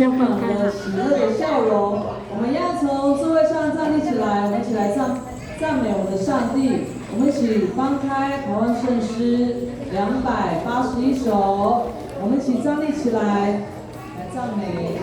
先分开的喜乐的笑容。我们要从座位上站立起来，我们一起来赞美我们的上帝。我们一起翻开台湾圣诗281首，我们一起站立起来赞美。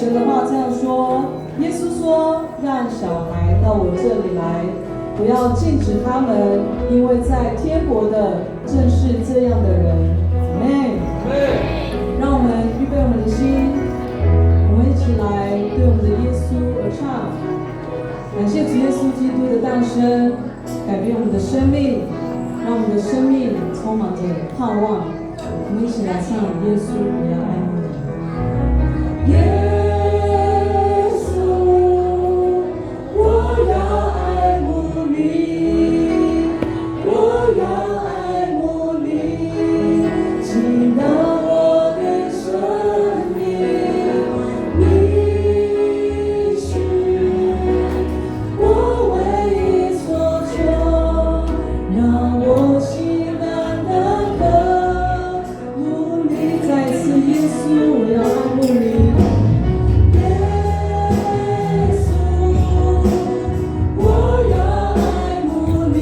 神的话这样说，耶稣说：“让小孩到我这里来，不要禁止他们，因为在天国的正是这样的人。”阿们。让我们预备我们的心，我们一起来对我们的耶稣而唱。感谢主耶稣基督的诞生，改变我们的生命，让我们的生命充满着盼望。我们一起来唱耶稣，我要爱慕你。耶稣，我要爱慕你，我要爱慕你，进到我的生命，你是我唯一所求，让我心单单渴慕你。再一次，耶稣，我要爱慕你。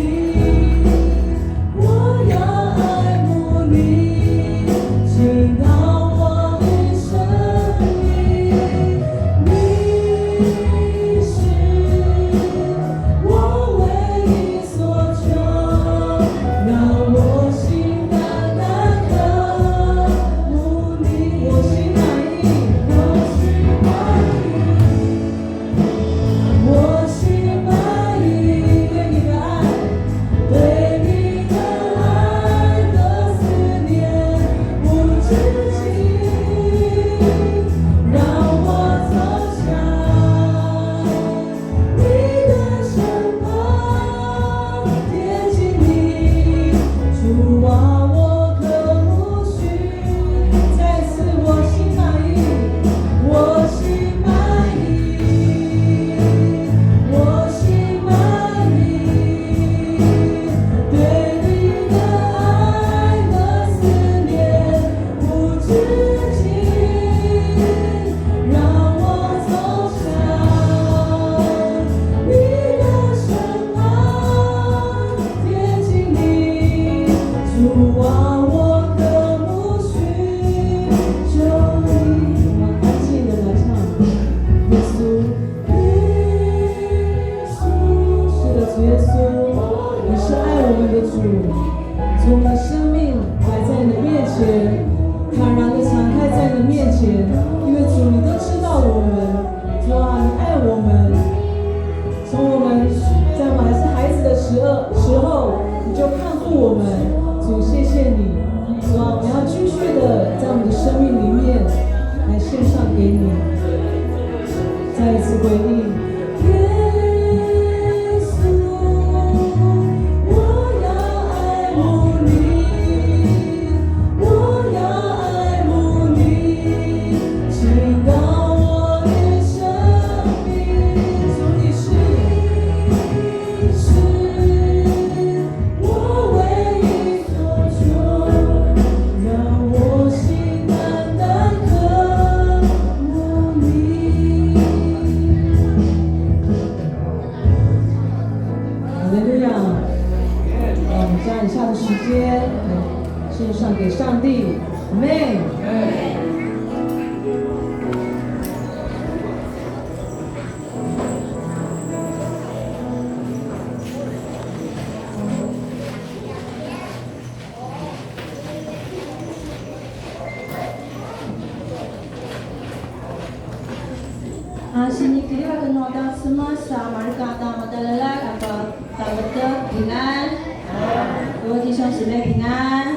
各位弟兄姊妹平安。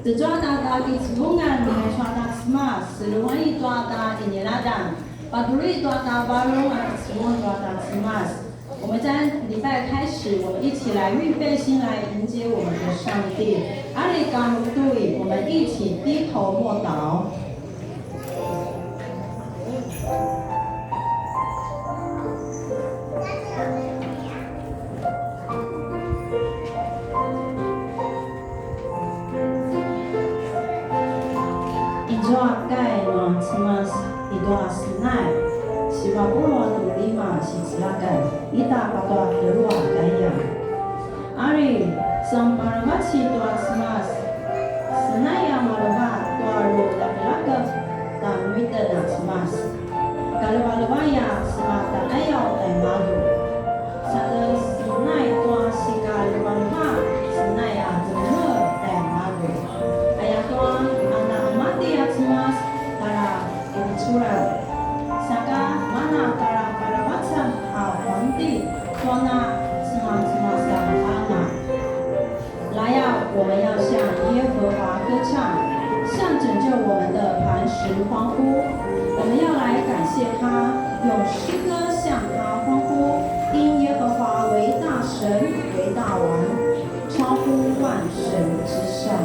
Sejauh tata kisbungan dengan suara semas, seluruh itu tata dinilada, paduri itu tata balong kisbungan tata semas。我们在礼拜开始，我们一起来预备心来迎接我们的上帝。阿里嘎鲁杜里，我们一起低头默祷。Doa kai no semas idoa sinai, siapa puluhan lima silakan, ita pada kedua kaya. Ari samparamat si doa semas, senaya malabat doa ro laki-laki, dan nuida na simas. Kalawalawaya sima dan ayaw ay malu. Sa sinay tua si kalawalwa sinay adunho ay malu. Ayah tua anak mati at simas para ibitsura. Saka mana para macam huanti tuana simas ang ana. 来呀，我们要向耶和华歌唱，向拯救我们的磐石欢呼。我们要来感谢他，用诗歌向他欢呼，因耶和华为大神，为大王，超乎万神之上。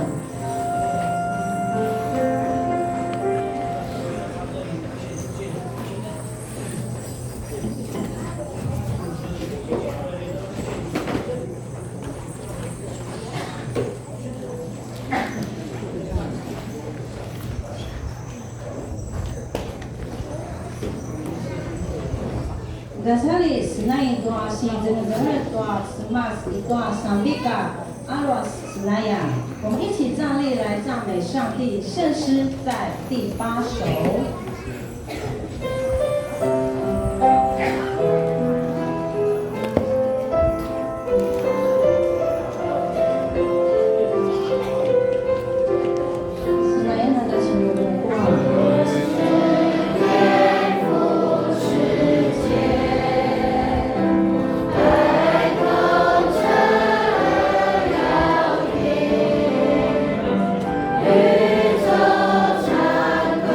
Gasali senai doa si jenazah doa semas doa sambika aros senaya， 我们一起站立来赞美上帝。圣诗在第8首。宇宙唱歌。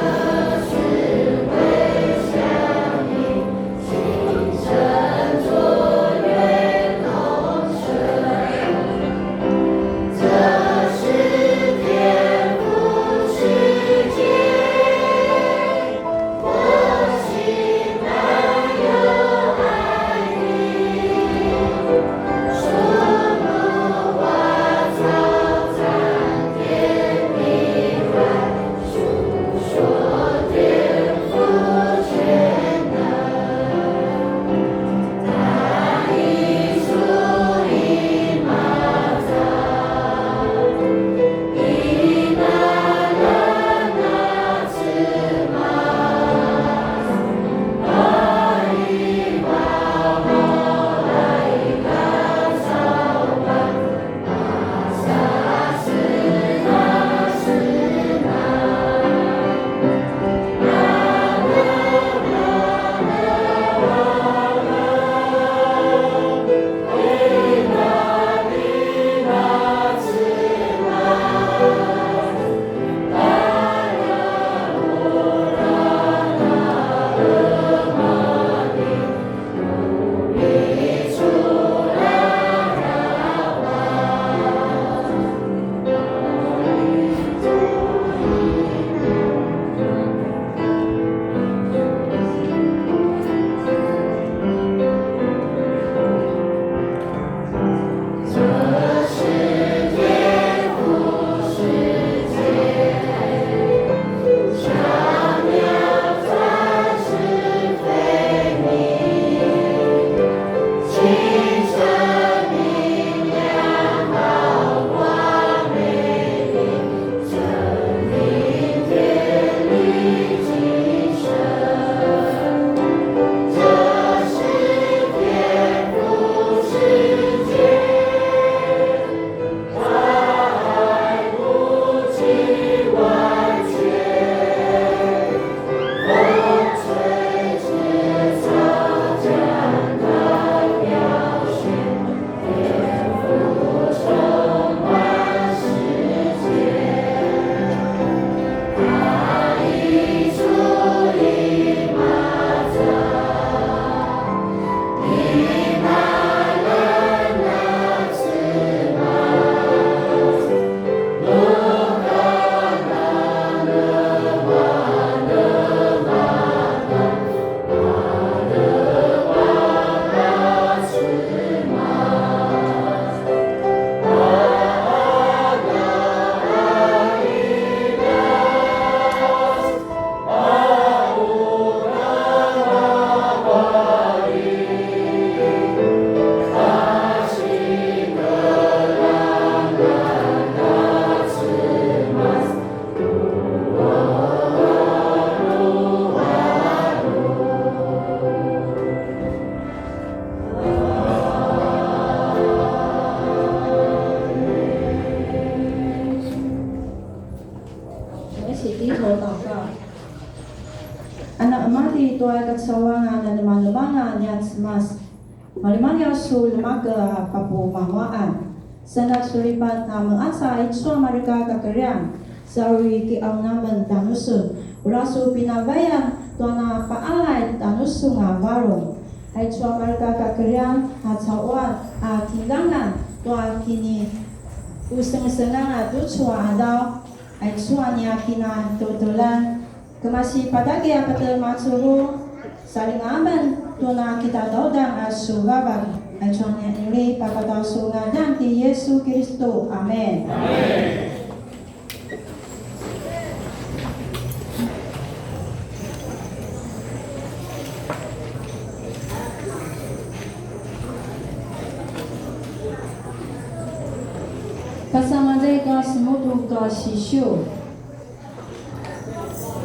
suri tua kecewaan dan teman-teman yang cemas. Malimania su lembaga papu mawaan. Senat sulipan mengasah iswa mereka kekerian. Sauri ki namen danusun. Urasu pinabaya tuana paalai danusun ngavarung. Iswa mereka kekerian hacawan tinggangan tua kini useng-sengan tucua adau. Iswa niakina tutulan. Kemasi padagi apa termasuk saling aman tuna kita daudang asugaban acuannya ini pakatau sungai dan di Yesus Kristus. Amin. Bersama mereka semua tugas sisyu.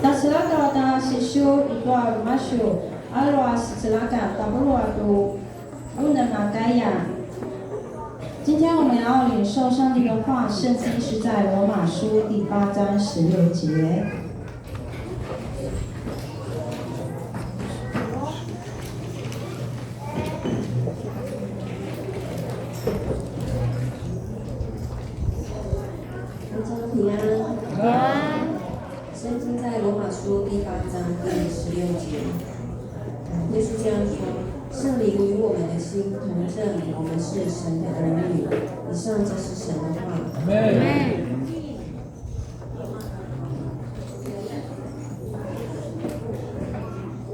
Tak selaka tak sisyu itu masuk alwas selaka tak perlu tu不能gaya。今天我们要领受上帝的话，圣经是在罗马书第8章16节。平安。圣经在罗马书第8章第16节，耶稣这样说：“圣灵与我们的心同证，我们是神的儿女。”以上就是神的话。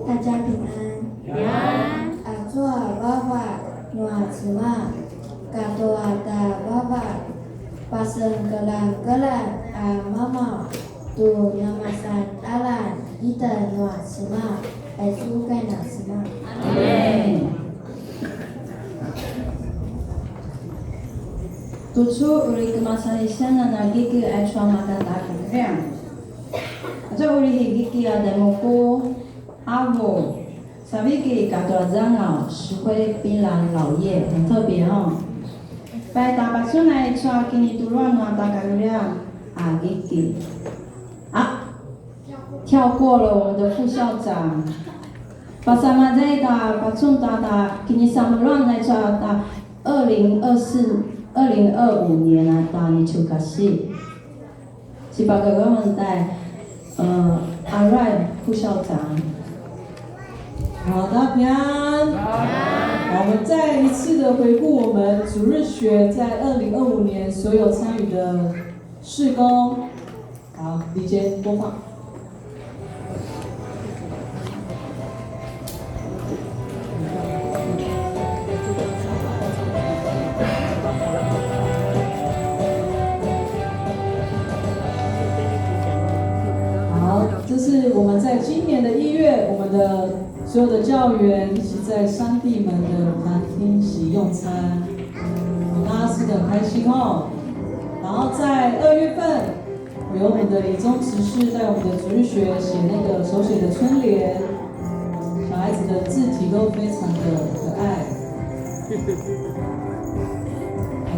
大家平安。阿祖阿爸爸，诺子嘛，嘎多阿达爸爸，巴生格兰格兰阿妈妈。tu namasan alan kita nuat semua itu kena semua. Amin. Tujuh uri kemasan isana lagi ke asal makan tak keren. Aja uri higi ada muku avo. Sabi ke kata zanga 是会槟榔老叶很特别哦。拜大把出来抓给你读乱嘛大概这样啊给。跳过了我们的副校长，bersama Zaida Patung Tata kini sambulan Zaida 2025年啊，大年初开始，sebagai komentar Arai 副校长。好的，平安。好，我们再一次的回顾我们主日学在2025年所有参与的事工。好，李杰播放。这是我们在今年的1月，我们的所有的教员一起在山地门的餐厅席用餐，大家吃得很开心哦。然后在2月份，有我们的李宗执事在我们的主日学写那个手写的春联，小孩子的字体都非常的可爱，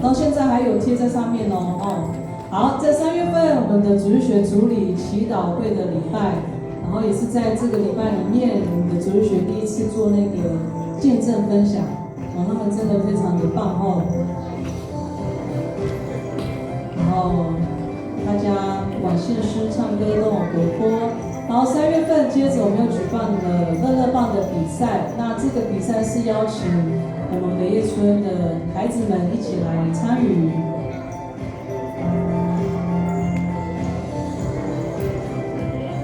到现在还有贴在上面哦。好，在3月份，我们的主日学主礼祈祷会的礼拜，然后也是在这个礼拜里面，我们的主日学第一次做那个见证分享，他们真的非常的棒哦。然后大家不管献诗、唱歌都很活泼。然后3月份，接着我们又举办了乐乐棒的比赛，那这个比赛是邀请我们北叶村的孩子们一起来参与。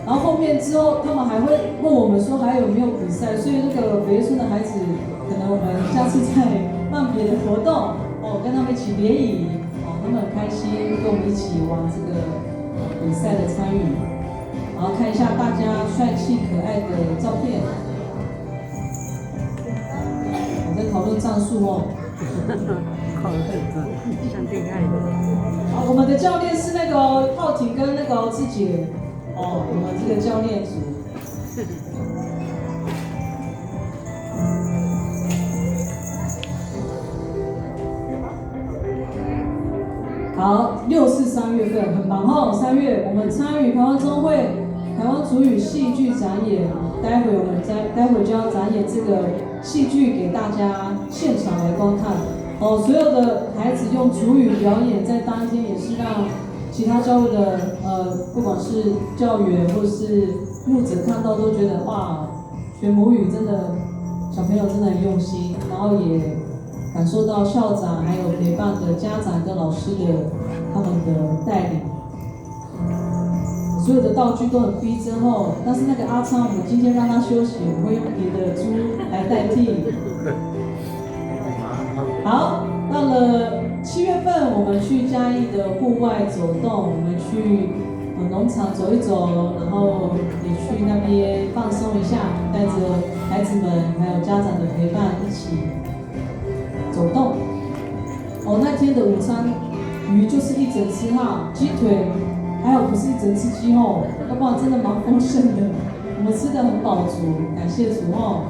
然后后面之后，他们还会问我们说还有没有比赛，所以那个北叶村的孩子，可能我们下次再办别的活动哦，跟他们一起联谊哦，他们很开心，跟我们一起玩这个比赛的参与，然后看一下大家帅气可爱的照片，我在讨论战术哦。像恋爱的。好，我们的教练是那个浩婷跟那个志杰。哦，我们这个教练组。好，又是3月份，很忙哦。3月我们参与台湾中会台湾族语戏剧展演待会就要展演这个戏剧给大家现场来观看。哦，所有的孩子用主语表演，在当天也是让其他教会的不管是教员或是牧者看到都觉得哇，学母语真的小朋友真的很用心，然后也感受到校长还有陪伴的家长跟老师的他们的带领。所有的道具都很逼真哦，但是那个阿昌，我们今天让他休息，我们会用别的猪来代替。好，到了7月份，我们去嘉义的户外走动，我们去农场走一走，然后也去那边放松一下，带着孩子们还有家长的陪伴一起走动。哦，那天的午餐鱼就是一整只哈，鸡腿。还有不是一整只鸡哦，要不然真的蛮丰盛的。我们吃得很饱足，感谢主哦。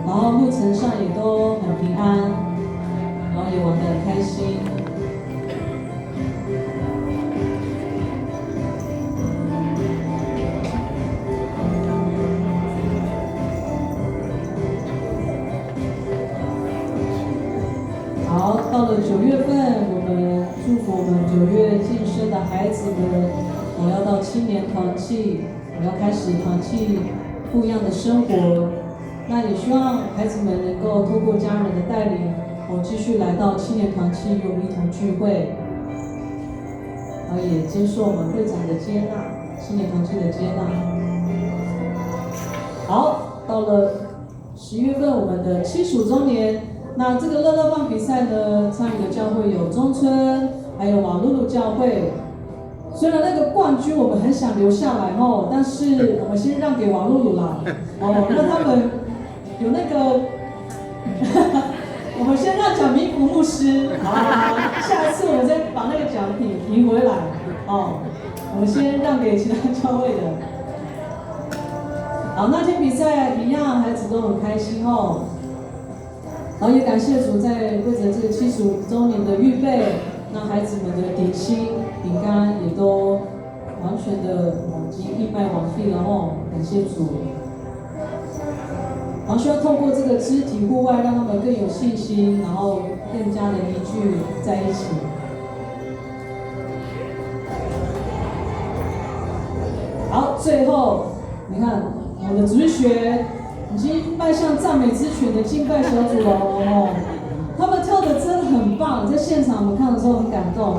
然后路程上也都很平安，然后也玩得很开心。好，到了9月份，我们祝福我们9月晋升的孩子们，我要到青年团契，我要开始团契不一样的生活。那也希望孩子们能够透过家人的带领，我继续来到青年团契与我们一同聚会，然后也接受我们会长的接纳，青年团契的接纳。好，到了11月份，我们的75周年。那这个乐乐棒比赛呢，参与的教会有中村，还有瓦露露教会。虽然那个冠军我们很想留下来哦，但是我们先让给瓦露露啦。哦，那他们有那个，我们先让蒋明福牧师，下一次我们再把那个奖品赢回来。哦，我们先让给其他教会的。好，那天比赛一样，孩子都很开心哦。然后也感谢主在为着这个75周年的预备，那孩子们的点心、饼干也都完全的已经义卖完毕了哦，感谢主。然后需要透过这个肢体户外，让他们更有信心，然后更加的凝聚在一起。好，最后你看我们的主学。已经迈向赞美之泉的敬拜小组了哦，他们跳的真的很棒，在现场我们看的时候很感动。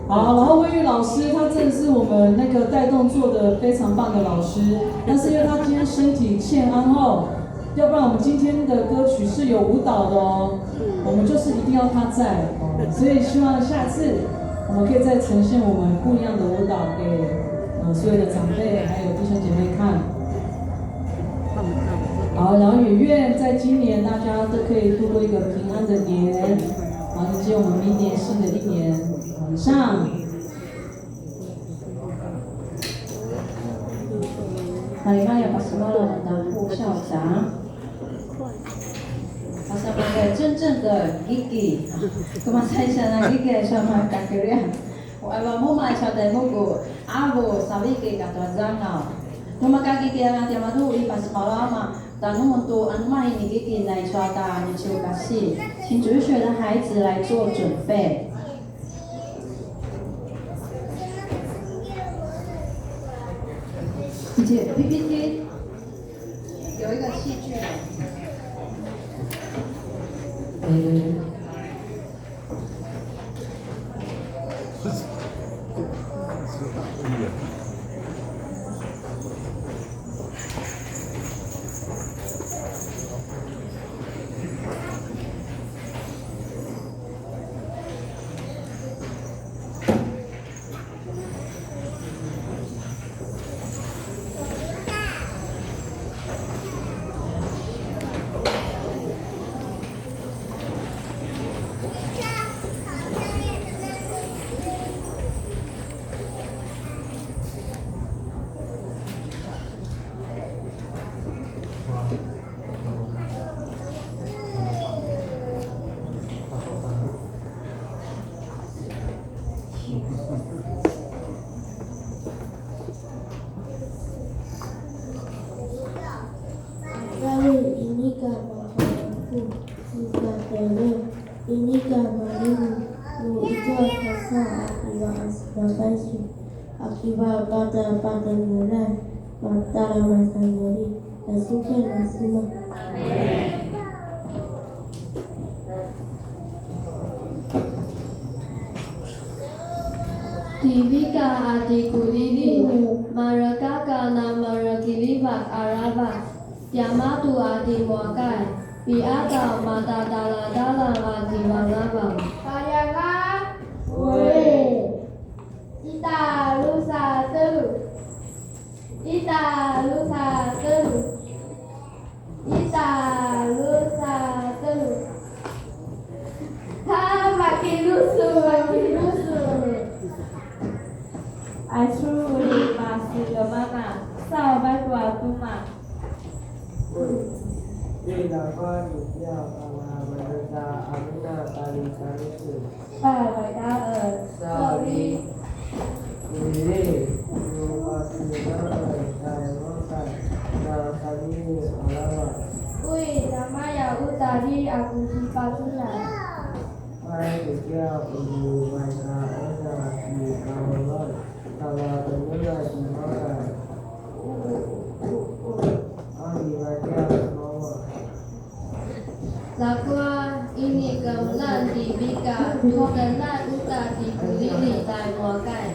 好，然后魏玉老师他真的是我们那个带动做的非常棒的老师，但是因为他今天身体欠安后，要不然我们今天的歌曲是有舞蹈的哦，我们就是一定要他在哦，所以希望下次我们可以再呈现我们不一样的舞蹈给所有的长辈还有弟兄姐妹看。好，然后也愿在今年大家都可以度过一个平安的年，然后迎接我们明年新的一年。以上。玛利亚巴斯马罗的副校长，好像那个真正的 Gigi， kumasaya na Gigi sama kakirian. Wala mo man siya tayo mo abo sabi kay katwazanga. Kumakakikira natin madu ipas malama. 但那么多安麦你给给来刷大你就感谢，请主学的孩子来做准备。PPT 有一个戏剧。Ini ka mwalimu mujua kasa akiwa asibabaishi akiwa pada mulai matala masanyeri nasuke nasima. Tivika ati kulili marakaka na marakiliva araba Yamatu ati muakai Piata mata dala ati manaba Kayaka Ue Ita lusa telu Ita lusa telu Ita lusa telu Ha makin lusu Asuri masih kemana? Sahabat Watuma. Tidak kau dia karena mereka Amina kali itu. Mereka Sabi ini lupa tidak saya makan dan kami alamat. Ui, nama ya tadi aku sifatnya. Hai dia ibu mereka ada di kamar kalau benar di mana. Lakwa ini gamelan dibika Tukelan uta dibulili tai muakai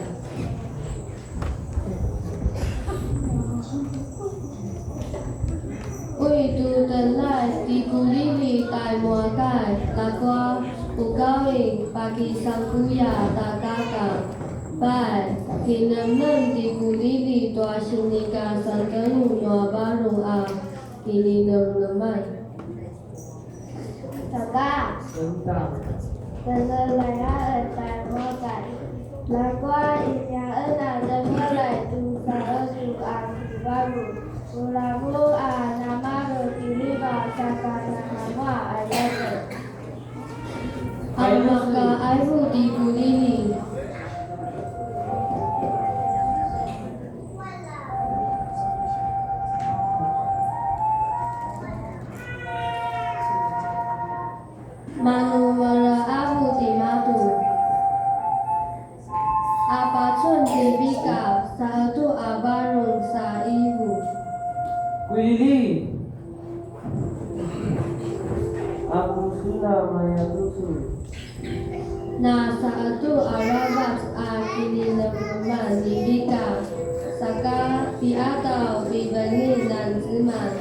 Ui tukelan dibulili tai muakai Lakwa ugawi bagi sang kuya takaka Bai kinamnan dibulili tua sinika sangkanu nua baru kini lemai Kakak, Kelelaya tại mô cạnh là qua nhà ơn là dân mơ lại tu sa ơn tu ba ru là vô nama ru kiri ba saka nama ayat Maka aibu dibulili Manu mara abu timatu Apacun dibika satu abarun sa ibu Willy, aku sudah menyatusu. Na satu arabat kini leman dibika Saka piatau bibani dan ziman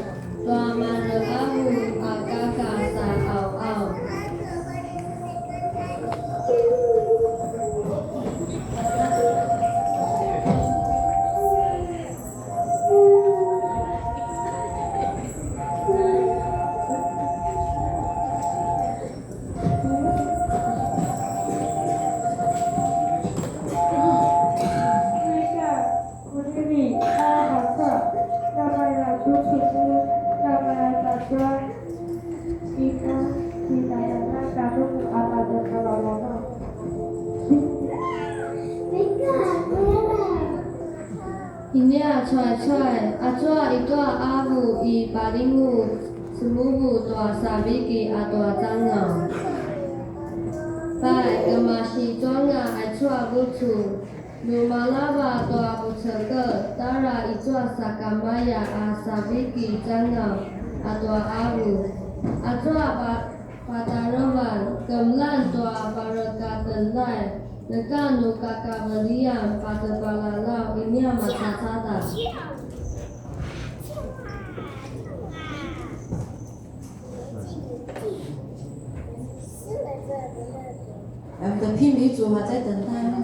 Tua mara abu akaka sa au Ini cuai atua itua abu I palimu semubu tua sabiki atua tangau Bai gemasi tuanga atua bucu Numalaba tua buceke Tara itua sakamaya sabiki tangau atua abu Atua pataroban Gemlan tua barakatelai Neganu kakak belian pada balalau ini amat sasada.的聘礼组还在等待吗？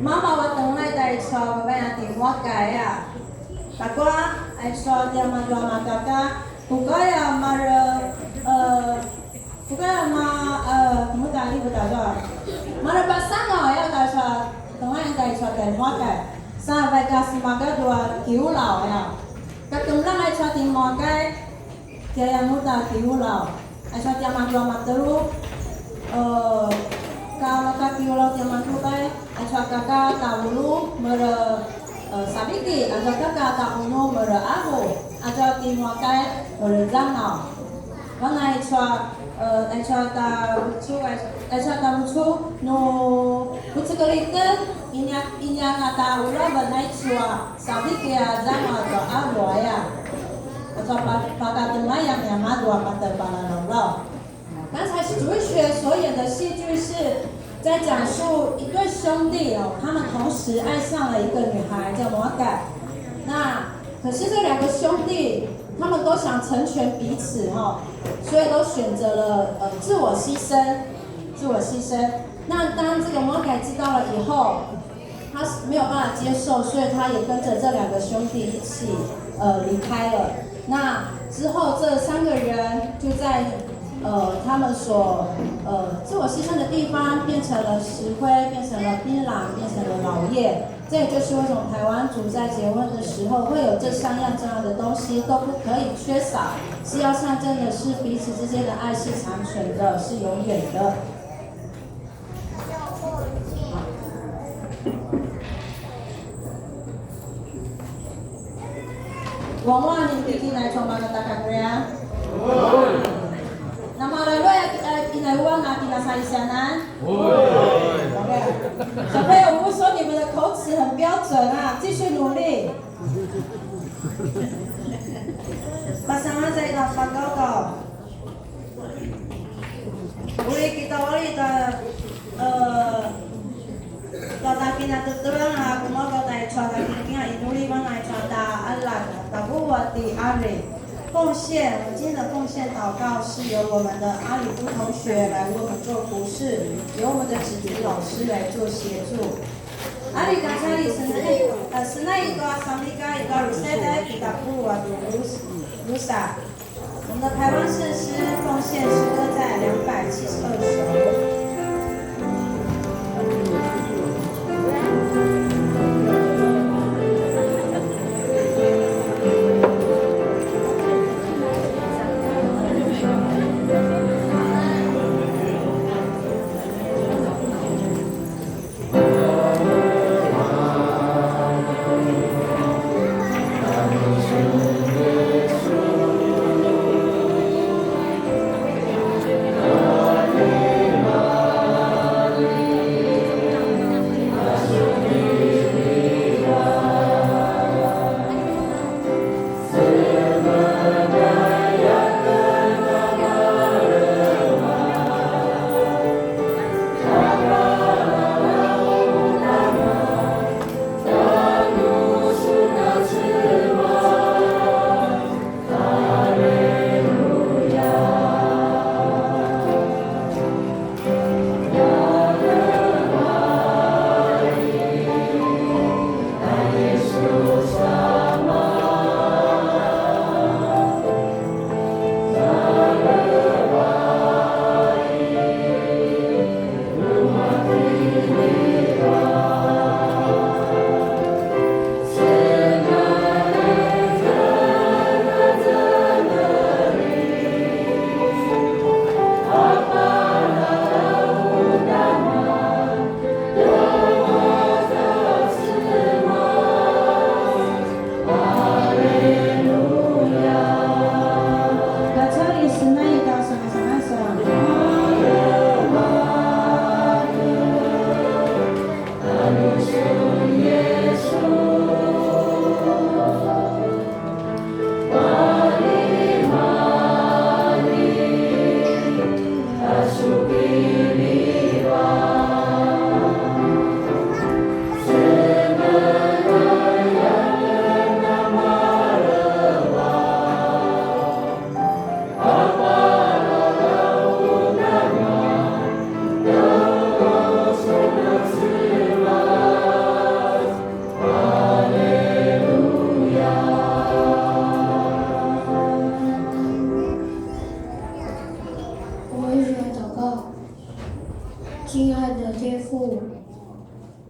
妈妈我等来带车，我要电话改呀。大哥，爱说dia嘛dua嘛哥哥，不该呀嘛不该呀嘛怎么讲？你不打错。嘛了把三个要带车，等来带车电话改，三百加四嘛个dua九老呀。个等来车电话改，dia yang muda九老，爱说dia嘛dua嘛terus kalau kaki ulau tiang mantu kai, acara kakak tak ulu sabiki, acara kakak tak ulu aho, acara timua kai zangau. Mana acara tak lucu, no lucu kelihatan, inya kata ulau benai cua, sabiki zangau atau aho ya. Acara pakai tengah yang madu apa terbalan ulau. 刚才主日学所演的戏剧是在讲述一对兄弟哦，他们同时爱上了一个女孩叫摩改。那可是这两个兄弟，他们都想成全彼此哦，所以都选择了自我牺牲。那当这个摩改知道了以后，他没有办法接受，所以他也跟着这两个兄弟一起离开了。那之后这三个人就在他们所自我牺牲的地方变成了石灰，变成了槟榔，变成了老叶。这也就是为什么台湾族在结婚的时候会有这三样这样的东西都不可以缺少，是要象征的是彼此之间的爱是长存的，是永远的。往往你弟弟来从哪个大概呀？Nama lalu inawa na kinasaisanan？ OK。小朋友，我不说你们的口齿很标准啊，继续努力。Pasangan saya dapat kau. Boleh kita kata terang aku mau kata cara kita inuli mana cara Allah tak buat di hari。奉献，我们今天的奉献祷告是由我们的阿里夫同学来为我们做服侍，由我们的子婷老师来做协助。阿里刚才senai itu asamika itu ruseda kita buat rusa。我们的台湾圣诗奉献诗歌在272首。Amen.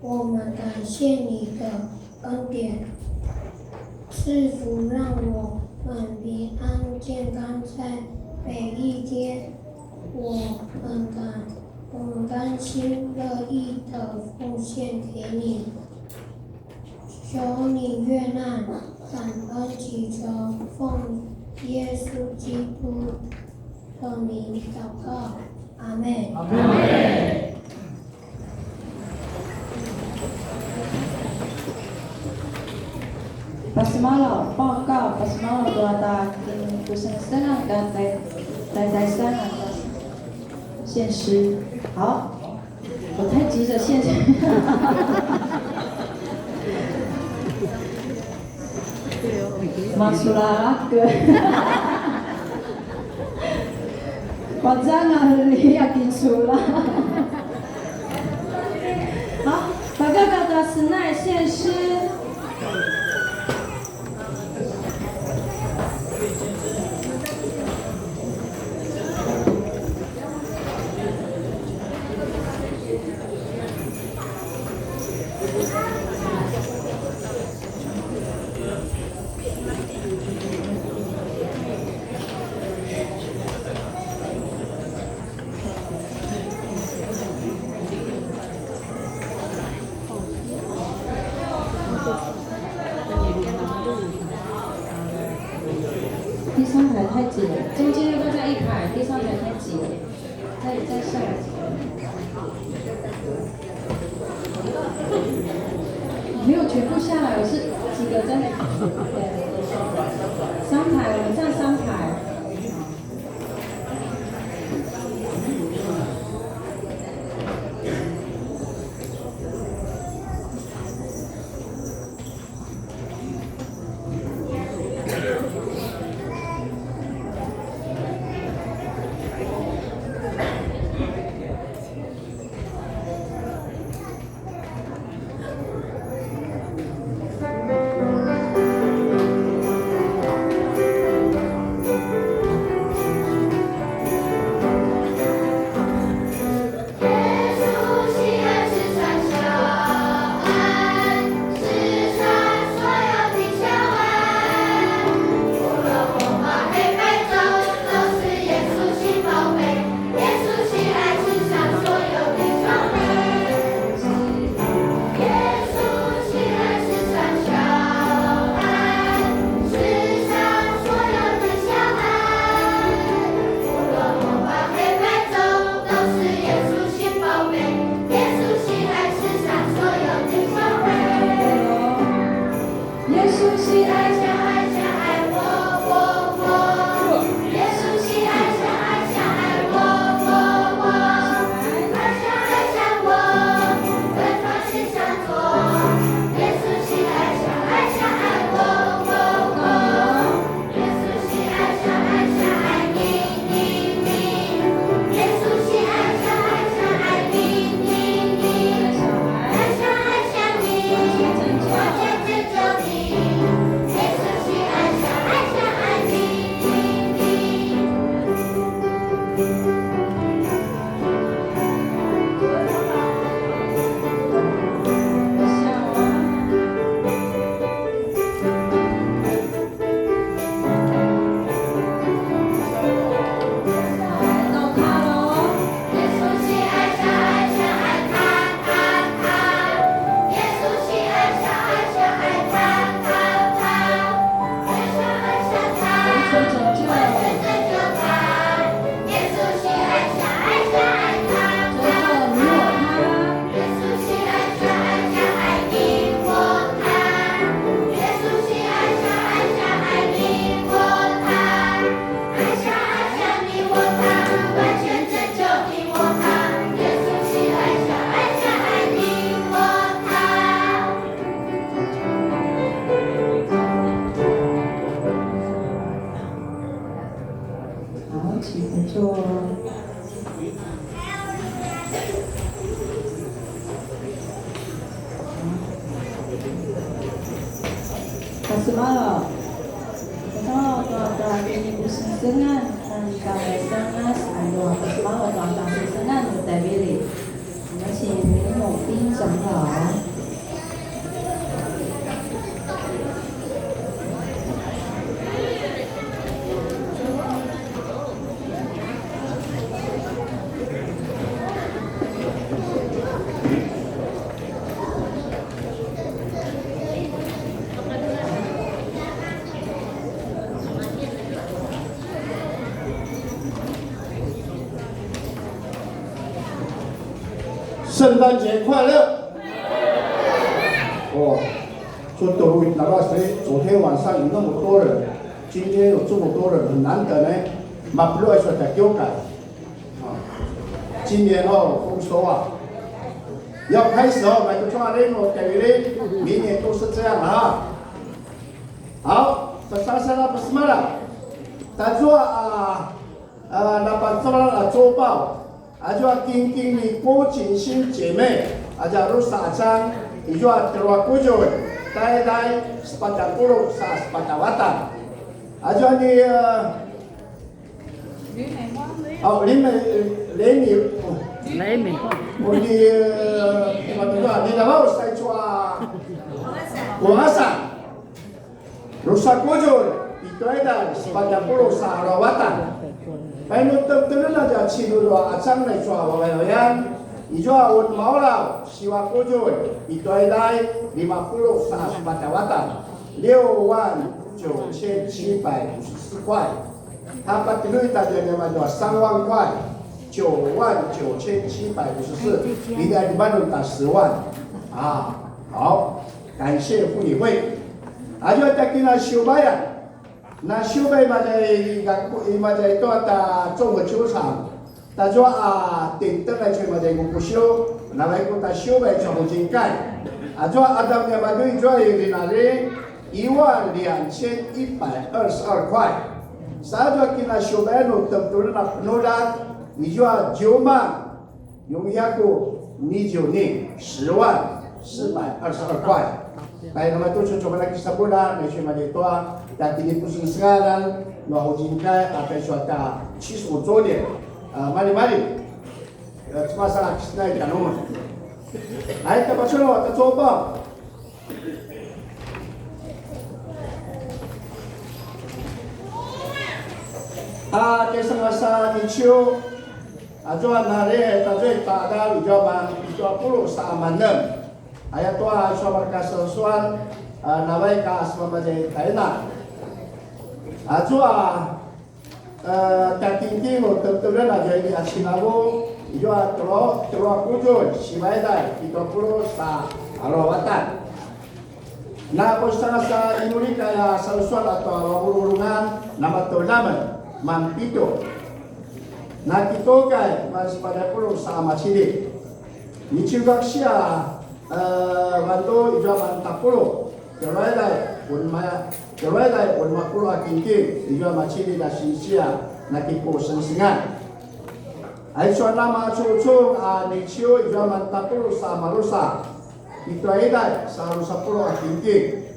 我们感谢你的恩典，赐福让我们平安健康在每一天。我们甘心乐意的奉献给你，求你悦纳，感恩祈求，奉耶稣基督的名祷告，阿门。阿门。Basmala 报告 Basmala berada di pusat setengah dan在山的献诗。好，我太急着献诗。Masuklah ke. Jangan lihat itulah. 好，把哥哥的实奈献诗。第三排太挤了，中间要不要再一排？第三排太挤了，再下来几个。没有全部下来，我是几个在？对，三排，我们站三排。Basmala berada di pusat setengah dan kami setengah ada Basmala berada di setengah terpilih，我们请林某斌长老。圣诞节快乐！哦，说德鲁哪怕谁昨天晚上有那么多人，今天有这么多人，很难得呢。马不来说在丢改啊，今年丰收啊，要开始买个抓嘞，我给嘞，明年都是这样啊。好，这莎莎那不是么了，他说那把这个周报。Ajua king ni po cinsin jeme aja rusa acang ijua terwa kujun dai sepanjang pulau sa sepanjang watan ajua ni lima ni ni dah sai chua kuasa rusa kujun itu ada sepanjang pulau sa rawatan Pai nutup terus aja cilu doa acang naik cua bawayan, ijua un mau lau siwa kujun, itu ada 50baca watan, 69754块，他把这里大家呢嘛叫3万块，99754，应该一般都打10万啊。好，感谢妇女会，就在给他修白呀。那修白嘛在itu ada 中国球场，他说顶灯来去嘛在不修，那来给他修白重新盖，说ada nya嘛对说有的那里12122块，saya说给他修白no tentu na penudan，你说9万用129年10,422块。Kaya naman ito, coba lagi sa bulan, may siya malito, dati ni pusing sengalan, mahujin kay, apay siya ta, 75周年，mali-mali, semasa kisnay kanuman. Ay, kapasuno, tatsoba. Kaysa nga sa nicho, ajoan na rin, tajoy tagal, ijoban, ito apuro sa amanem. Ayat tua suamar kasesuan nawai ka asma majai kaina. Ajua takingi mo tentunya aja ini asinabu ijua tero kujun sibaida itu puluh sa arawatan. Na posana sa inuri kaya sesuan atau awurungan nama tolaman mampito. Na kito kai mas pada puluh sa macili. Nichugak sia bantu ijua mantapulu keroedai unma akinki ijua macili da sinsia nakipo sensingan aiswa nama cucung nicio ijua mantapulu sa marusa itu aidai sa rusa pulu akinki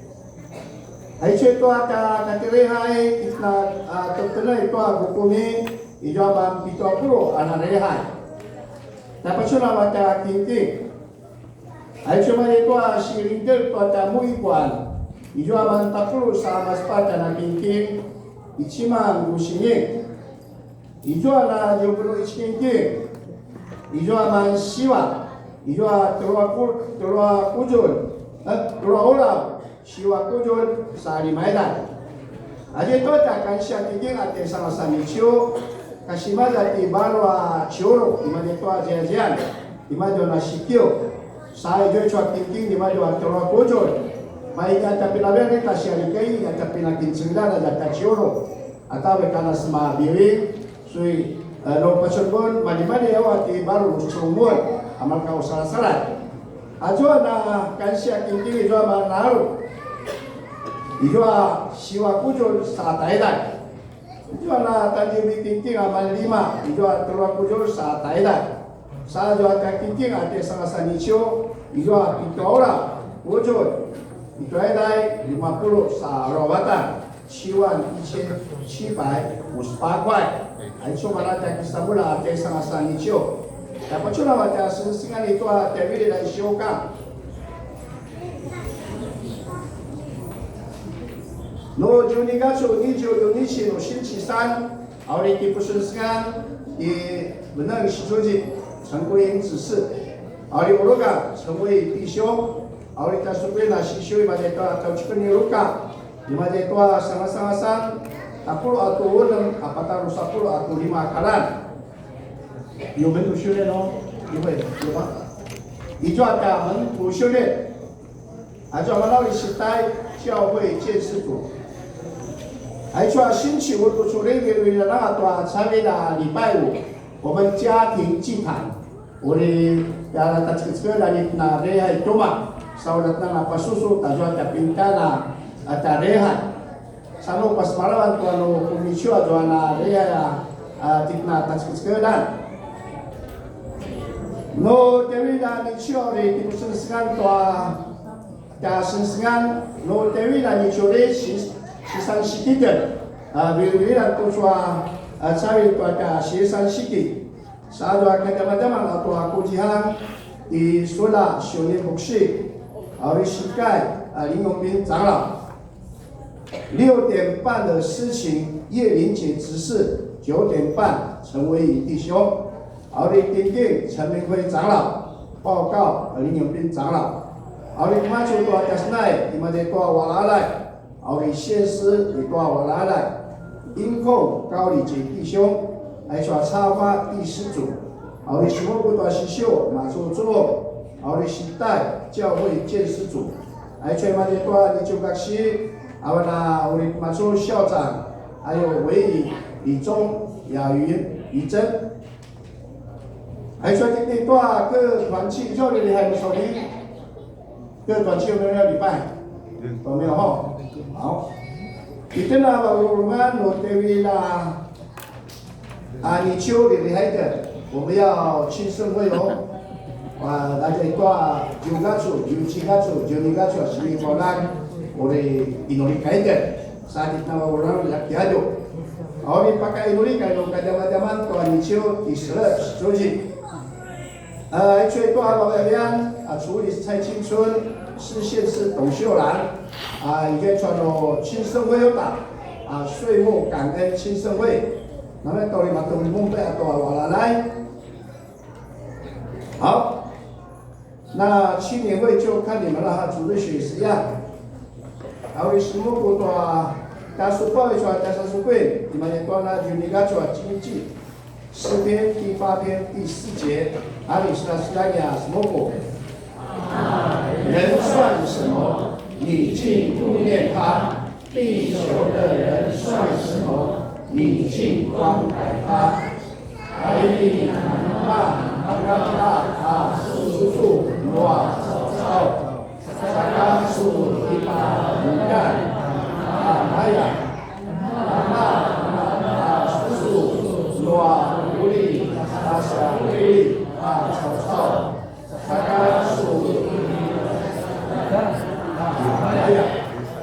aiswa itu katirehai itna tutuna itu agukumi ijua mampito pulu anarehai dapat suna wata akinki Ay cuma itu sirintel pada muibuan, ijo aman tapulu sama sepata na kinkin, ichima ngusinye, ijo ana jobro ichkinkin, ijo aman siwa, ijo terua kujul, terua olah, siwa kujul sari maidan. Aje itu takkan siakikin ate sama samicio, kasih dati baru cioro, imane itu aja imane na sikio. Saya juga cuak tinggi di mana waktu orang bojor, baik ada pelajar kita syarikai, ada penakin sembilan, ada cioro, atau karena semua biwi, sui lo pasal mana ya waktu baru musumur, amal kau salah. Ajo na kansia tinggi itu amal naru, itu siwa bojor saat ayat, itu na tadi tinggi amal 5, itu terus bojor saat ayat. Saya juga tinggi ada sama sanicio. Ijo itu orang wujud itu ada 50 sarawatan ciwan 1,754块，Aisyah mana tak kisahula ada sama nicio. Dapat cuma macam sensingan itu ada beli dari sioka. No Juni gacu ni Juni Nici no Shinchi San，awal itu sensingan di benar sijoji， 成规指示。Ari uruga semua pisau, ari tasukui nasi siu ibadah tua kau cikuni uruga, ibadah tua sama-sama tapul atau ulem, apatah rusapul atau 5 kalan. Yo bentuk siu no, ibadah, 一转的门徒训练，转到了时代教会建设组，转星期五读书那个那个参与的礼拜五，我们家庭祭坛，我的大家这个那厉害多嘛，sau datang apa susu tajwa tapintana atareha sano pas malawan tuano kumisyo adwana reha tikna taskedan no dewi da nisyo re tipusensengan toa da sensengan no dewi da nisyo re sisan sikiten bila tuswa cari toa sisan sikit sadwa kadang-kadang atau aku jihan di sekolah Sionin Boksi 而是盖林永斌长老6点半的诗情叶林姐执事9点半陈维宇弟兄而丁丁陈明辉长老报告林永斌长老而马丘多加斯奈你们的多瓦拉来而谢师的多瓦拉来音控高礼杰弟兄还说插花第10组而什么不多西秀马丘做奥利时代教会建设组，还吹马的多李九学师，我们马苏校长，还有韦宇、李忠、雅云、于真，还吹的多各团契，教练还不错的，各团契有没有要礼拜？有没有哈？好，今天呢，我们罗德维啦，你秋的厉害的，我们要庆盛会哦。 大家多9月、17月、12月12bulan oleh Indonesia kaitan saat itu orang laki ado. Oleh pakai Indonesia kalau kadang-kadang tuan itu Israel setuju. Itu apa kalian? 处理蔡青春市县市董秀兰已经传了庆生会有打岁末感恩庆生会，那么到底嘛都是梦贝多瓦来。好。 那青年会就看你们了哈，主日学是一样。还有什么不多啊？大书报一出，大三书会，你们也多了，就你个做经济诗篇第8篇第4节，阿里是那呀什么不？人算什么？你竟顾念他；地球的人算什么？你竟光改他。海里南大叔叔。 哇，草，沙拉树一把木干，哎呀，叔叔，哇，狐狸，小狐狸，草，沙拉树，哎呀，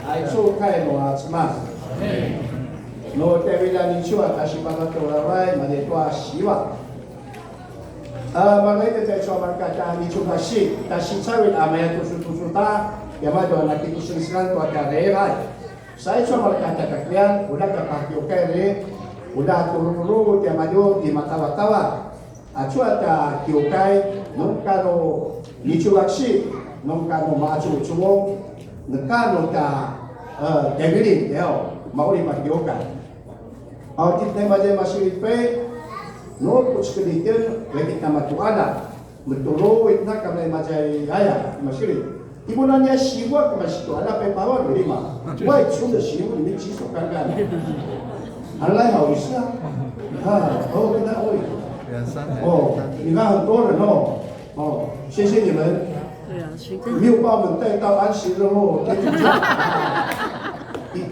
爱做开罗什么？罗德维拉尼丘啊，他是把它做了来，嘛得多希望。 Maganda tayo sa markata ni Chugasi, kasi sawit amaya tusu ta, yama do nakikusinsinan to at rehay. Sa ito markata kaklian, udah kapakyo kere, udah turu-turu, yama do di matawa-tawa. At suat kyokay, nung kano ni Chugasi, nung kano maachu-chumong, nagkano ta debilin, mauli magkyokay. Audit na maday masilipay, no puskelitin lagi nama tuada betulu itna kami macai ayah masih ibu nanya siwa kami situ ada pepawa dari mah wah cuma siwa ini cisok kan alai hausa oh kita oh你看很多人哦谢谢你们没有把我们带到安息日后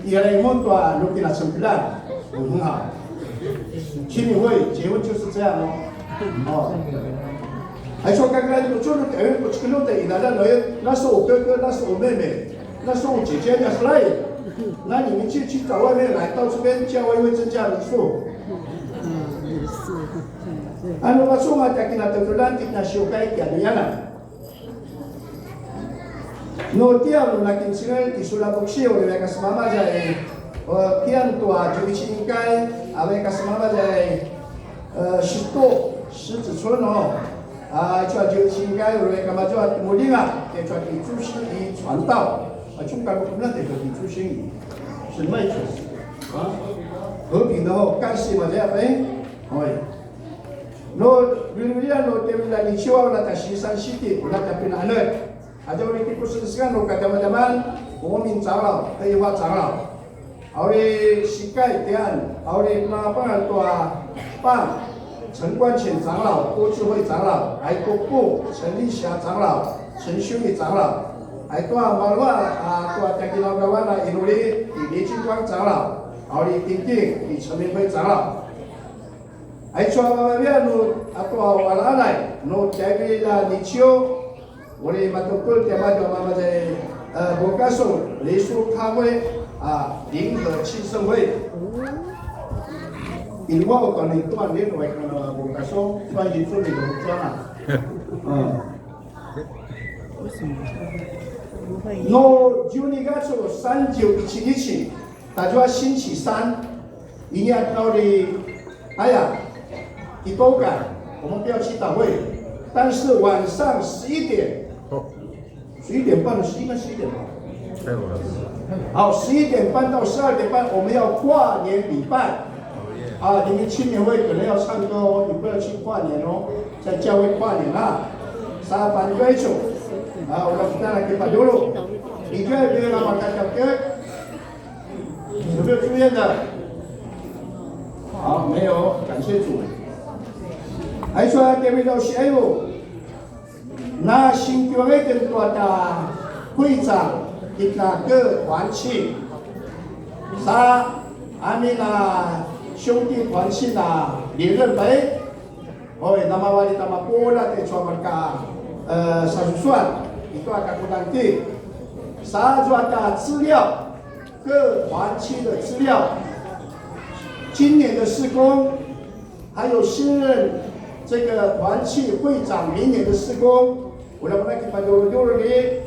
也来梦多录给他9很好 青年会结婚就是这样哦，还说刚刚就是我这个弄的，那是我哥哥，那是我妹妹，那是我姐姐，那是来，那你们去找外面来，到这边教会会增加人数。Ano ba so nga kinatululan na siya kay kaya no tiang nakin singal isulaboksi o mereka semama jai kian tua jubici kai ave kasemama jai shito 狮子村哦，叫就应该mereka maju kemudian dia cuci主心传道，中国不能得个主心是卖出和平的后干系嘛这样呗，哎。no bilia no temila ni chiwa na tashisan city na tapinanet ada orang itu sesuatu no kata teman mumin长老可以话长老awre sikai tian awre apa tua pan 陈冠潜长老、郭智慧长老、还国部陈立霞长老、陈修义长老，还多马路多带给老高湾的一路里李金光长老，奥里丁丁李陈明辉长老，还说我们路多瓦拉来，路带给了李秋，我哋马都过点嘛就妈妈在国家送雷苏咖啡联合庆生会。因为我讲你锻炼为可能我讲说专业做你的专啊，no Juni 个时候3917日，大家星期三，一年到底，哎呀，一周赶，我们不要去祷会，但是晚上11点，11点半，11点半，好，11点半到12点半，我们要跨年礼拜。你们青年会可能要唱歌哦，你不要去跨年哦，在教会跨年3班歌手，我们kita lagi Pak dulu， 你看别人马上讲歌，有没有出现的？好，没有，感谢主。还说这位老师哎呦，那新教会的多的会长kita ke 团契，阿弥那。兄弟团契连任杯，nama wali nama bola te cuma mereka sasusuan itu akan nanti saya ada资料，各团契的资料，今年的事工，还有新任这个团契会长明年的事工，我们kita dulu ni，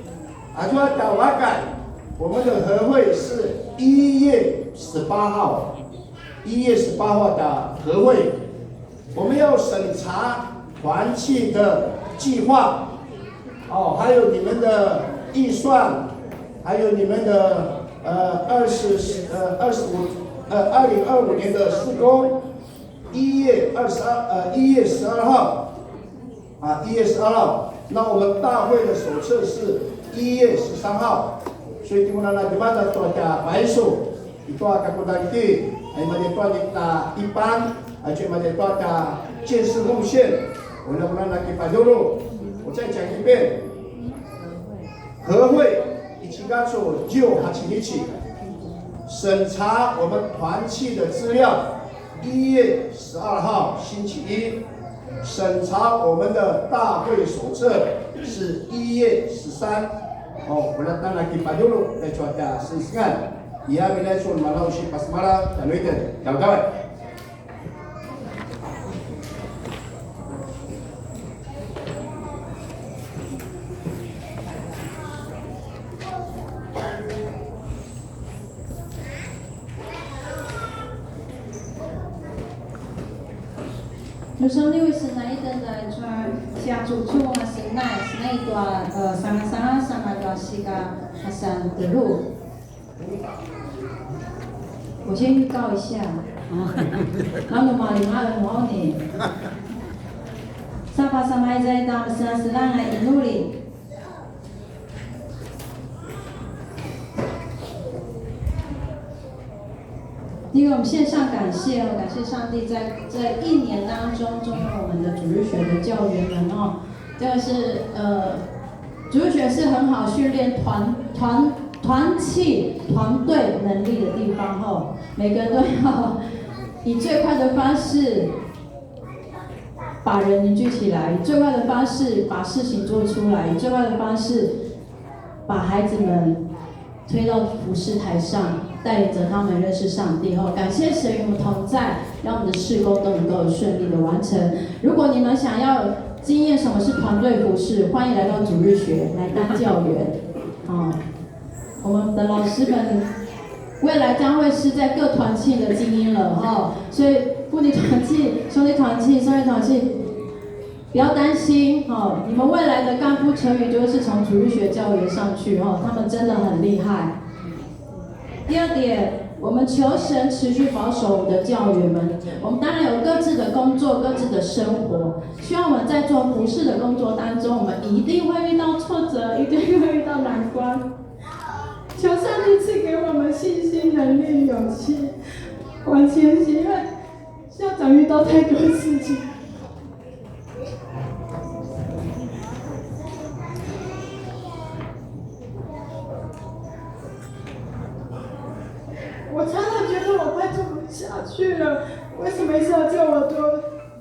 就ada wakan，我们的合会是1月18号。1月18号的合会，我们要审查团契的计划，还有你们的预算，还有你们的2025年的施工，1月12号，1月12号，那我们大会的手册是1月13号，所以dimana dimana itu ada baisu, itu akan nanti。macam kita ipan, macam itu ada 建设路线，我能不能来给摆dulu？我再讲一遍，合会1月18日审查我们团契的资料，1月12号星期一，审查我们的大会手册是1月13。我们当然给摆dulu，再说的试试看。Ia bila sun malau si pas malam dan itu kawan-kawan. Nusang ni wis senai dan cuma siap cucu masih senai tua sangat-sangat sama tua sika Hasan Teru。我先预告一下，然后马里马人我呢，sama-sama在大们senang-senang来努力。因为我们线上感谢上帝在这1年当中用我们的主日学的教员们哦，这个是主日学是很好训练团契、团队能力的地方吼，每个人都要以最快的方式把人凝聚起来，以最快的方式把事情做出来，以最快的方式把孩子们推到服事台上，带领着他们认识上帝后，感谢神与我们同在，让我们的事工都能够顺利的完成。如果你们想要经验什么是团队服事，欢迎来到主日学来当教员，我们的老师们未来将会是在各团契的精英了哈，所以妇女团契、兄弟团契、少年团契，不要担心哈，你们未来的干部成员就会是从主日学教员上去哈，他们真的很厉害。第二点，我们求神持续保守我们的教员们。我们当然有各自的工作、各自的生活，希望我们在做服事的工作当中，我们一定会遇到挫折，一定会遇到难关。求上帝赐给我们信心、能力、勇气，往前行。因为校长遇到太多事情。我常常觉得我快做不下去了，为什么一直要叫我做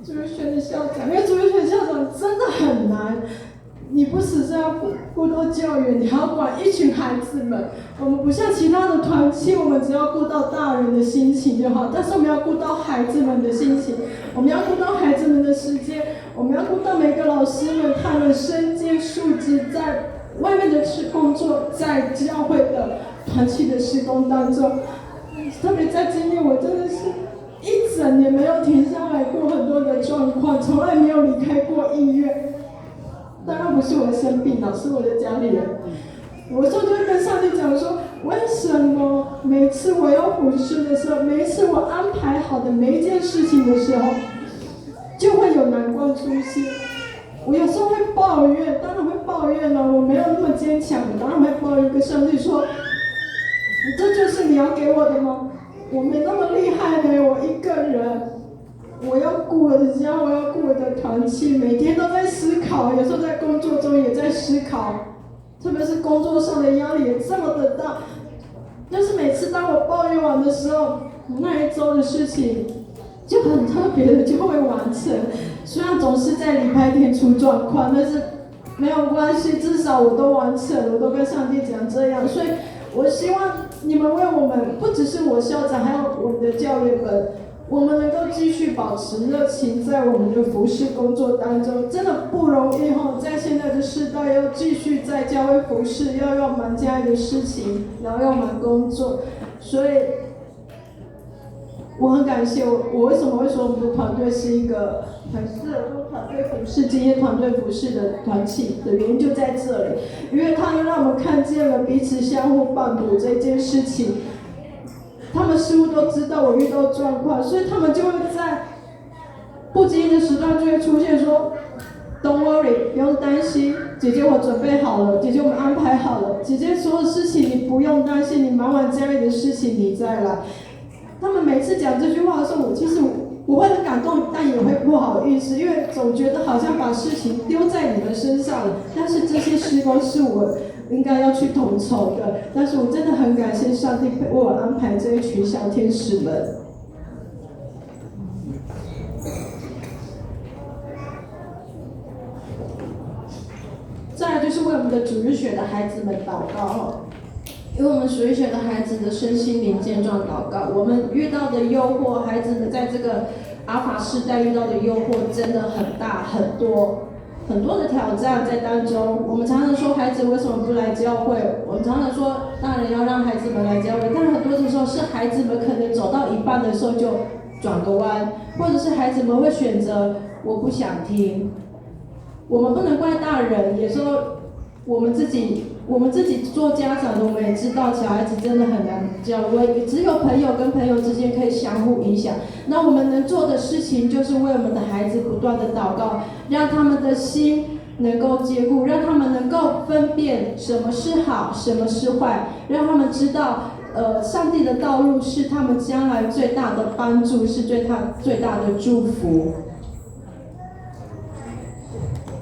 主日学的校长？因为主日学校长真的很难，你不只是要顾到教员，你还要管一群孩子们。我们不像其他的团契，我们只要顾到大人的心情就好，但是我们要顾到孩子们的心情，我们要顾到孩子们的时间，我们要顾到每个老师们他们身兼数职，在外面的工作，在教会的团契的施工当中。特别在今年，我真的是一整年没有停下来过很多的状况，从来没有离开过医院。当然不是我生病了，是我的家里人。我就会跟上帝讲说，为什么每次我要服事的时候，每一次我安排好的每一件事情的时候，就会有难关出现。我有时候会抱怨，当然会抱怨了，我没有那么坚强，我当然会抱怨跟上帝说，这就是你要给我的吗？我没那么厉害呢，我一个人，我要顾我的家，我要顾我的团契，每天都在思考，有时候在工作中也在思考，特别是工作上的压力也这么的大。但是每次当我抱怨完的时候，那一周的事情就很特别的就会完成，虽然总是在礼拜天出状况，但是没有关系，至少我都完成了，我都跟上帝讲这样，所以我希望你们为我们，不只是我校长，还有我们的教员们，我们能够继续保持热情，在我们的服事工作当中，真的不容易哈。在现在的世代，要继续在教会服事，要忙家里的事情，然后要忙工作，所以我很感谢我为什么会说我们的团队是一个很适合做团队服事、经验团队服事的团体的原因就在这里，因为他们让我们看见了彼此相互帮助这件事情。他们似乎都知道我遇到状况，所以他们就会在不经意的时段就会出现说 ，Don't worry， 不用担心，姐姐我准备好了，姐姐我们安排好了，姐姐所有事情你不用担心，你忙完家里的事情你再来。他们每次讲这句话的时候，其实我会很感动，但也会不好意思，因为总觉得好像把事情丢在你们身上了。但是这些施工是我应该要去统筹的，但是我真的很感谢上帝为我安排这一群小天使们。再来就是为我们的主日学的孩子们祷告。因为我们主日学的孩子的身心灵健壮祷告，我们遇到的诱惑，孩子们在这个阿法世代遇到的诱惑真的很大，很多的挑战在当中。我们常常说孩子为什么不来教会，我们常常说大人要让孩子们来教会，但很多的时候是孩子们可能走到一半的时候就转个弯，或者是孩子们会选择我不想听。我们不能怪大人，有时候我们自己做家长的，我们也知道小孩子真的很难教，只有朋友跟朋友之间可以相互影响。那我们能做的事情，就是为我们的孩子不断的祷告，让他们的心能够坚固，让他们能够分辨什么是好，什么是坏，让他们知道，上帝的道路是他们将来最大的帮助，是最大的祝福。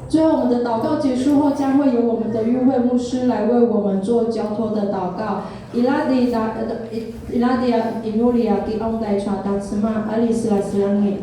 最后，我们的祷告结束后，将会由我们的与会牧师来为我们做交托的祷告。Iladia Inulia di Ondai Chata Tsma Alice Laslangi。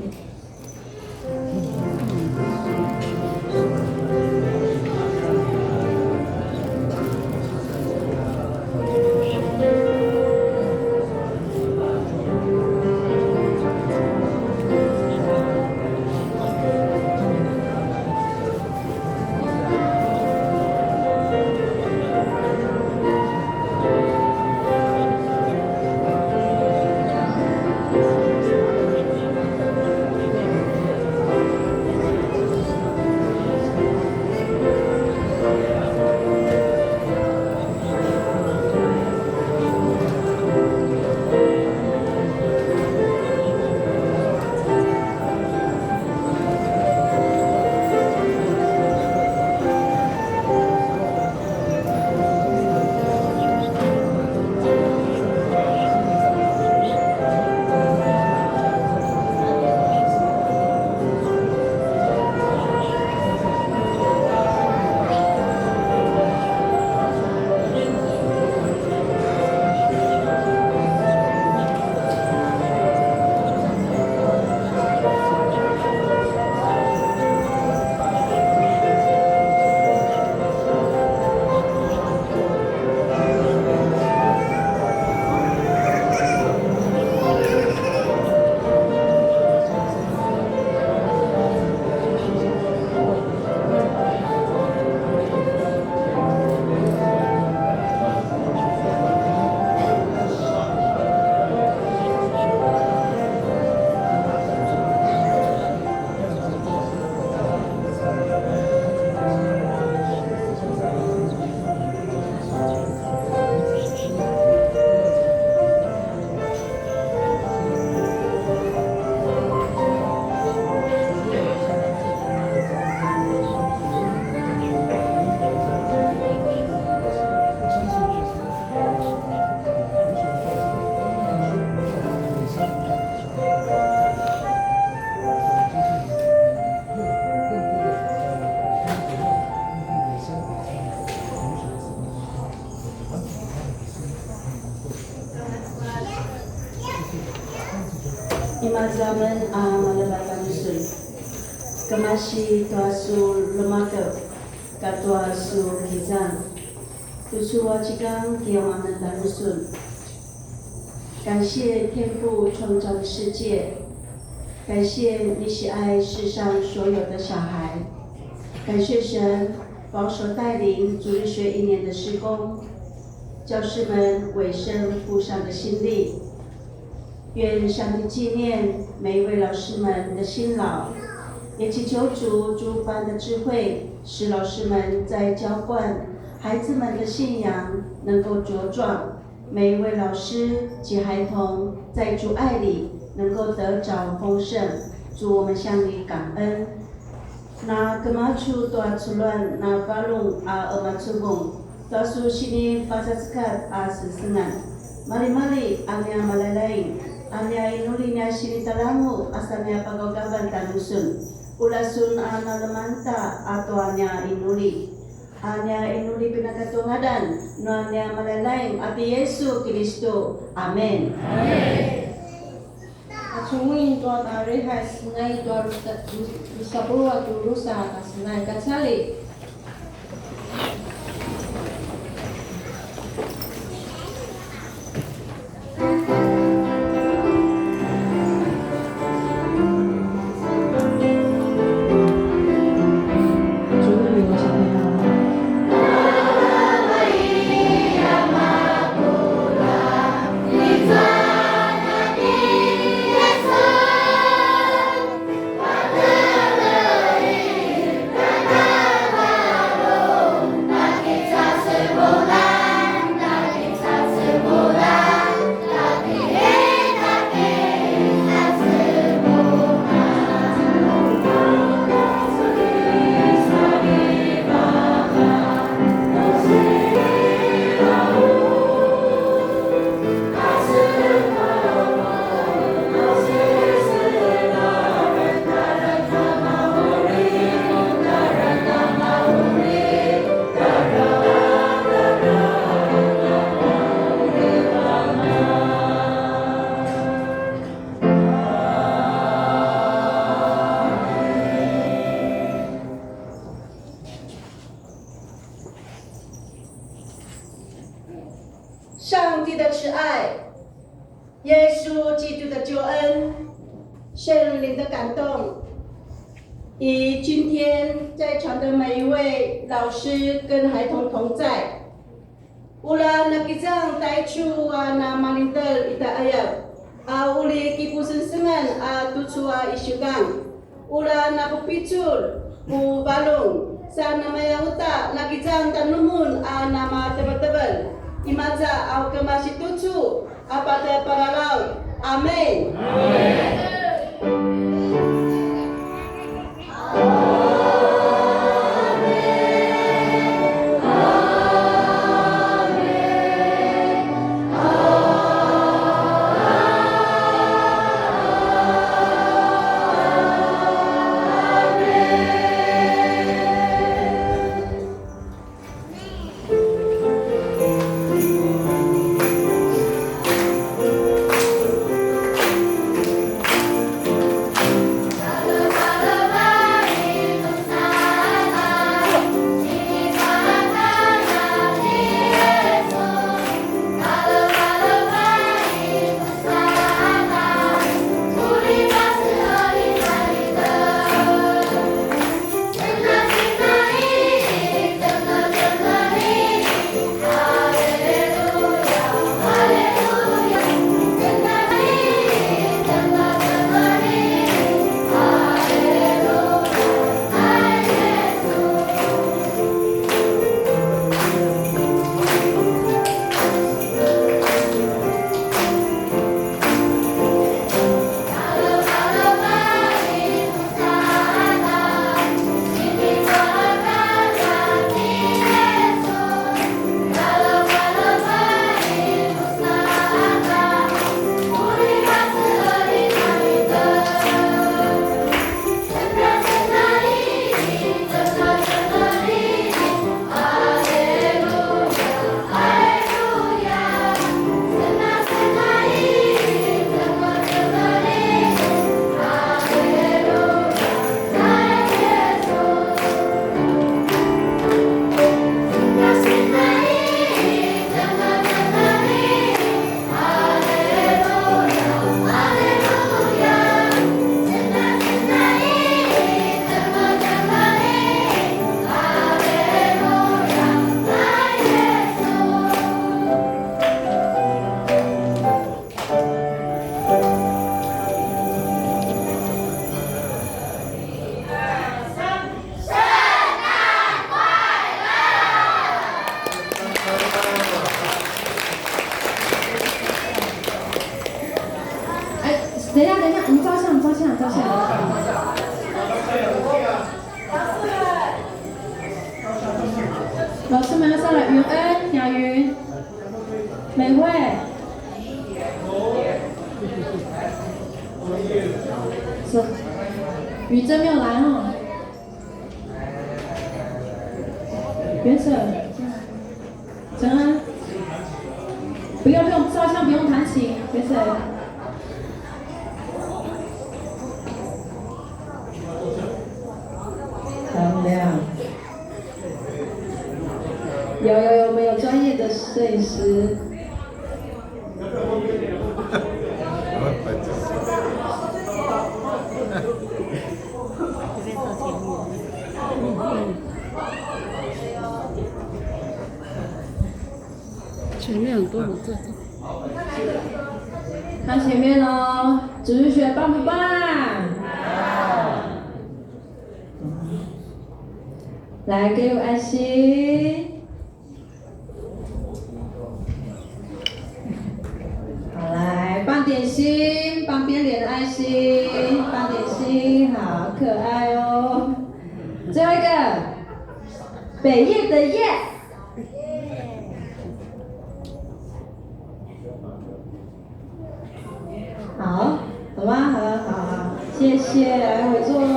Imazaman malabatan usul. Kemasi tuasu lemaka katuasu kizan. Tusuwa cikang kiamanan dan usul. 感谢天父创造的世界，感谢你喜爱世上所有的小孩，感谢神保守带领主日学1年的施工，教师们委身付上的心力。愿上帝纪念每一位老师们的辛劳，也祈求主诸般的智慧，使老师们在浇灌孩子们的信仰能够茁壮。 每一位老师及孩童在主爱里能够得着丰盛，主我们向你感恩。那kemacu toa culuan na balung a emacubung toa su sini pasaskat a sesengan. Mali-mali anya malalaing anya inulinya sini talamu asalnya pagawgaban tanusun. Ulasun a nalamanta atau anya inuli. Anya inuli pinakatungadan, no anya malalaing ati Yesu Kristo. Amen. Acungin tuan arehai senai tuan rusa puluh tu rusa senai kacali.上帝的慈爱，耶稣基督的救恩，圣灵的感动，与今天在场的每一位老师跟孩童同在。Ula nakisang taichu na malintel ita ayat, uli kipusensengan tutsua isyugang. Ula napupicul u balong sa namaya uta nakisang tanumun nama tebal-tebal. Imaza au kemasi tutsu pada paralau. Amin. 等一下，你照相。老师们要上来，云恩、雅云、美惠。是，雨珍没有来哈。袁婶，陈安，不用照相，不用弹琴，袁婶。张亮，有没有专业的摄影师？前面很多人在这。看前面哦，止血棒不棒？来，给我爱心。好，来放点心，旁边脸的爱心，放点心，好可爱哦。最后一个，北叶的叶。好，好吗？好，谢谢，来回座喽。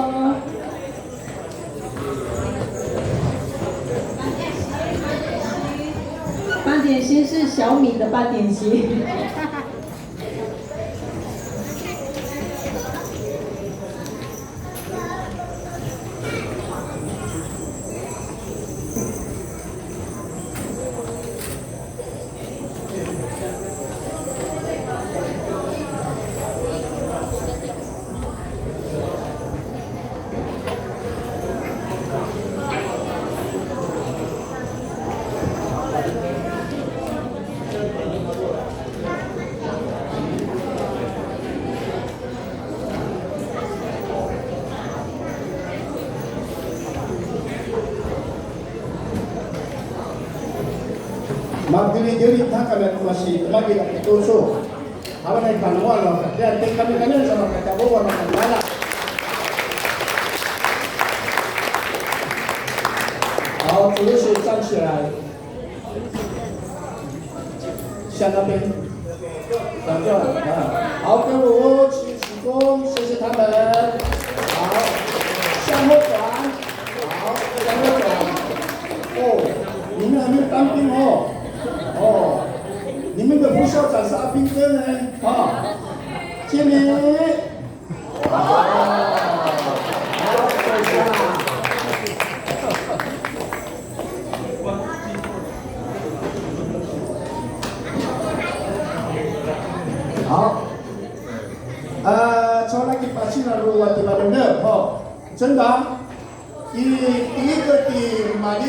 半点心是小米的半点心。Magdili-dili ta kami masih lagi nak tusu. Apa nak kanuan lo? Dia kami sama kata bawa nak kala. 好，主持站起来，向那边，转转啊！好，跟我起躬，谢谢他们。好，向后转，好，向后转。哦，你们还没有当兵哦。哦，你们的副校长是阿兵哥呢，啊，经理，好，坐下。好，从那个把气呢，如果地方的哦，真的，第一个的马的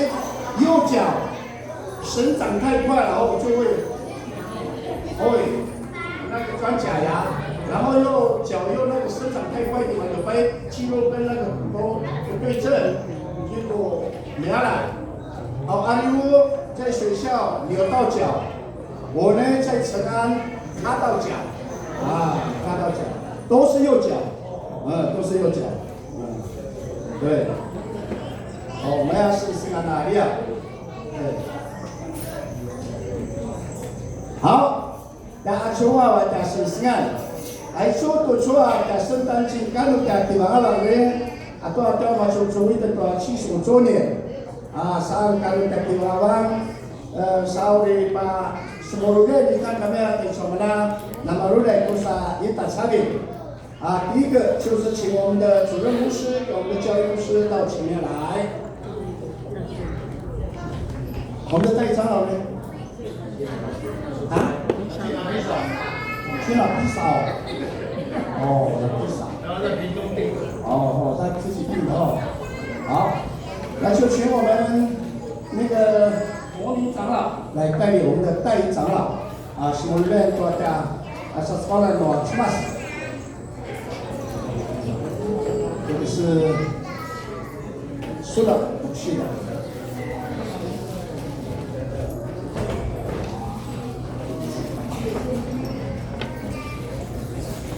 右脚。生长太快了，然后就会那个装假牙，然后脚又那个生长太快的嘛，有把肌肉跟那个骨头不对称，结果没了。好，阿溜在学校扭到脚，我呢在成安卡到脚，卡到脚，都是右脚，都是右脚，对。好，我们要试试看哪里啊？好，dah coba dah selesai. Aisyah tu coba dah sentan cingkan dah tiba alam ni, atau masuk curi atau cisu curi. Saat kalau dah tiba alam, sauri pa semoga di kan kami ada sama nama rulai kusa itu sahaja. 第一个就是请我们的主任牧师跟我们的教育牧师到前面来。我们的代长老呢？去哪地扫？地扫。他自己订的哦。好，那就请我们那个国民长老来代理我们的代理长老是我们的多的是发了多出马斯。这个是说的不去的。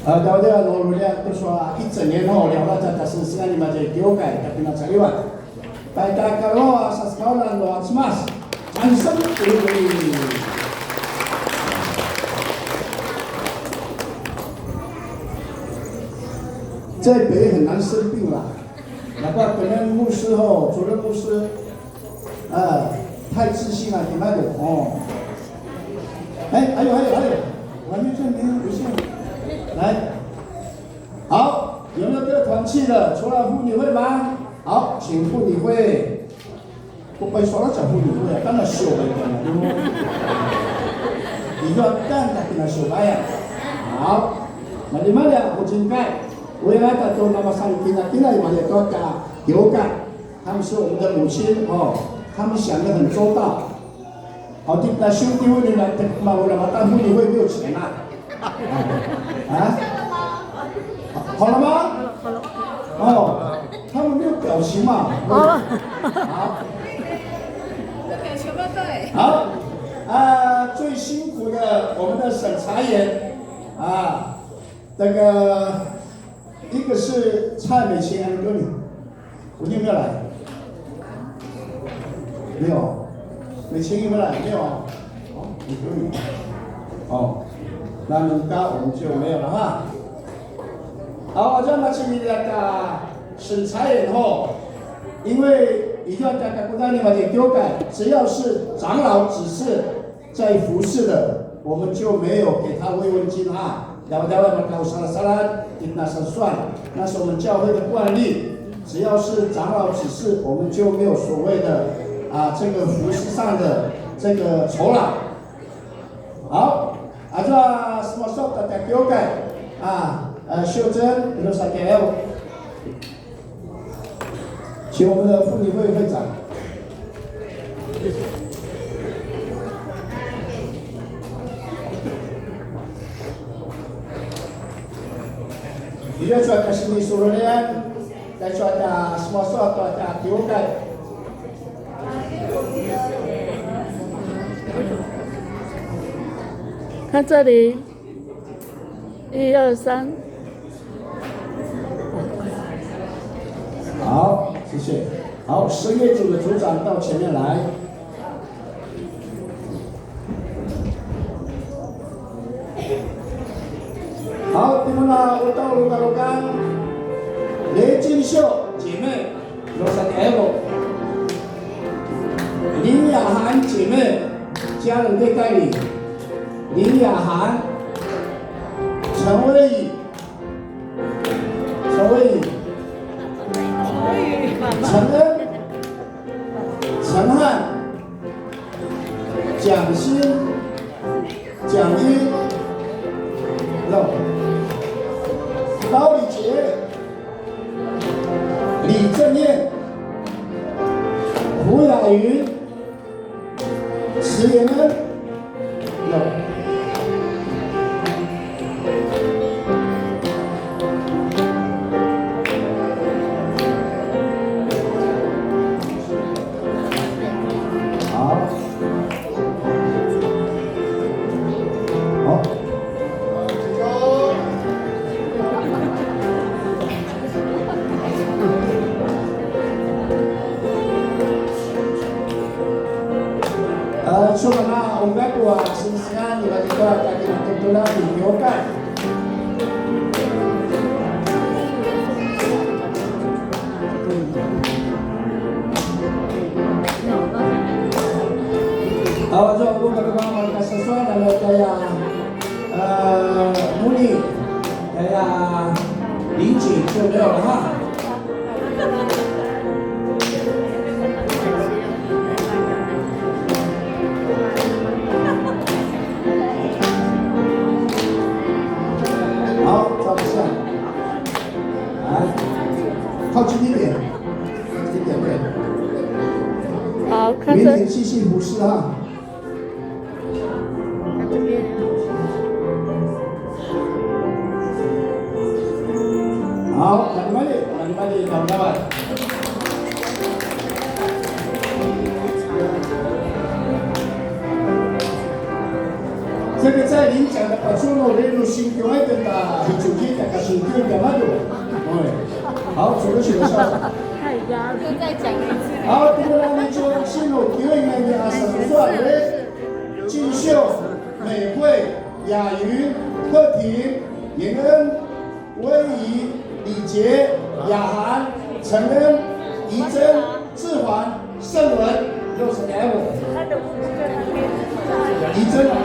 了解罗罗呢，都说一整年后聊到这个事情，你们就了解，但跟他讲一万。大家kalau sekolah luar semas, langsung ini. 在北很难生病了，哪怕可能牧师主任牧师，太自信了，你们的哦。还有，完全没有不信。来，好，有没有这个团契的？除了妇女会吗？好，请妇女会。不会说了讲妇女会，当然修了一点了，你要干的给他修白呀。好，那你们俩不应该。未来的都那么上听了，听了我也多加有感，他们是我们的母亲他们想得很周到。好的，那兄弟会的呢，我们当妇女会没有钱啊？好了吗？他们没有表情嘛。好了。好。好，最辛苦的我们的审查员这个。一个是蔡美琴安哥女，我有没有来？没有。美琴有没有来？没有。你哥女。那能高我们就没有了哈。好，这么请你那个审查员因为一定要大家不让你把这丢改，只要是长老指示在服侍的，我们就没有给他慰问金Dapat mereka salah-salah kita sesuai， 那是我们教会的惯例。只要是长老指示，我们就没有所谓的这个服饰上的这个酬劳。好，这什么时候大家了解秀珍，比如说给请我们的妇女会会长。Dia cuaca sini suruhnya, dan cuaca semua cuaca diukai. 看这里，1、2、3。好，谢谢。好，实业组的组长到前面来。好，你们呢？我到lugar-lugar， 雷金秀姐妹，Rosa Elo， 林雅涵姐妹，家人在代理，林雅涵，陈薇仪，陈恩，陈汉，蒋欣，蒋英，高礼杰、李正燕、胡雅云、石延恩，Sumana unggatua sinsian ibadah kaki kebetulan diokan. Awak jauh aku berkembang mereka sesuai dalam gaya muni, gaya linci,就没有了哈。靠近一点，对。好，看明天继续服侍哈。看这边。好，mari, kawan-kawan. 这个在领奖的把出路连入新教爱的打主题的个新教干嘛的？好，主持学校。太压了。再讲一次。好，第二呢就新路教育的阿什么说的？进秀、美惠、雅云、贺婷、严恩、威仪、李杰、雅涵、陈恩、怡珍、志环、盛文，60.5。怡珍啊，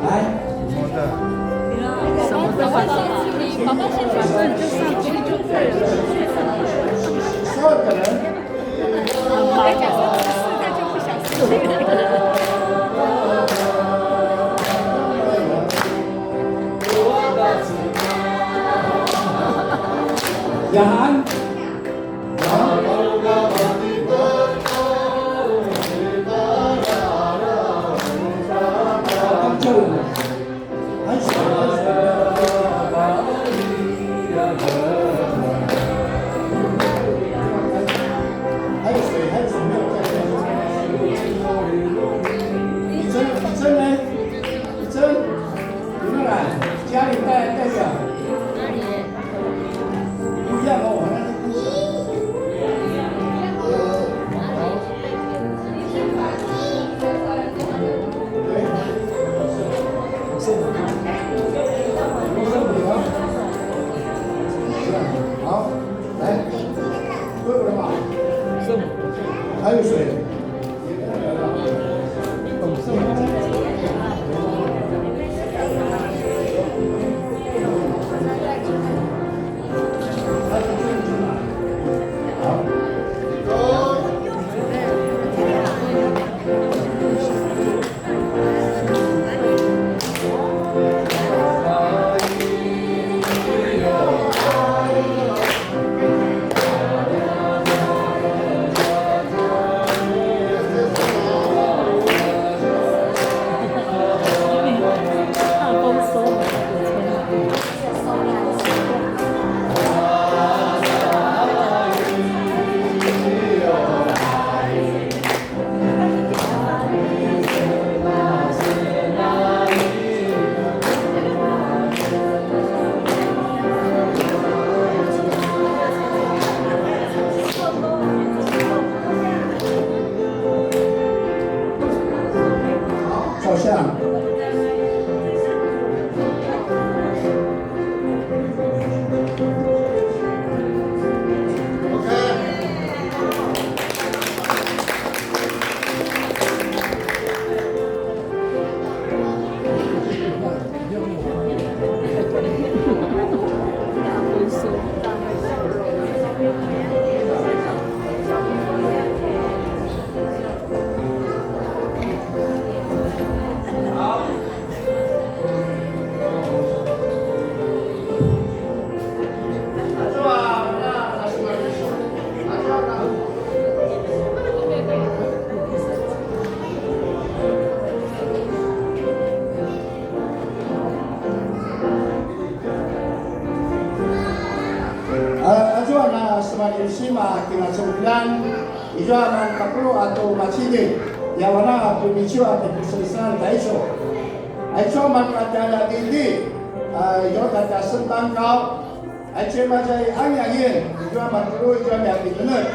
来。什么都会上去，宝宝先反正就上去就对了。12个人。再讲说4个就不想去了。雅涵，还有谁没有在李真呢？李真，有没有来？家里代表。不一样哦，那是故事。好，来，对不对嘛？还有谁？照相。Semakin sima kina 9 ijua man 40 atau masjid yang mana pemicu atau keselesaan daiso. Aiso man ada dindi yo kata sentang kau aice majai angya yin ijua man perlu ijua yang benar.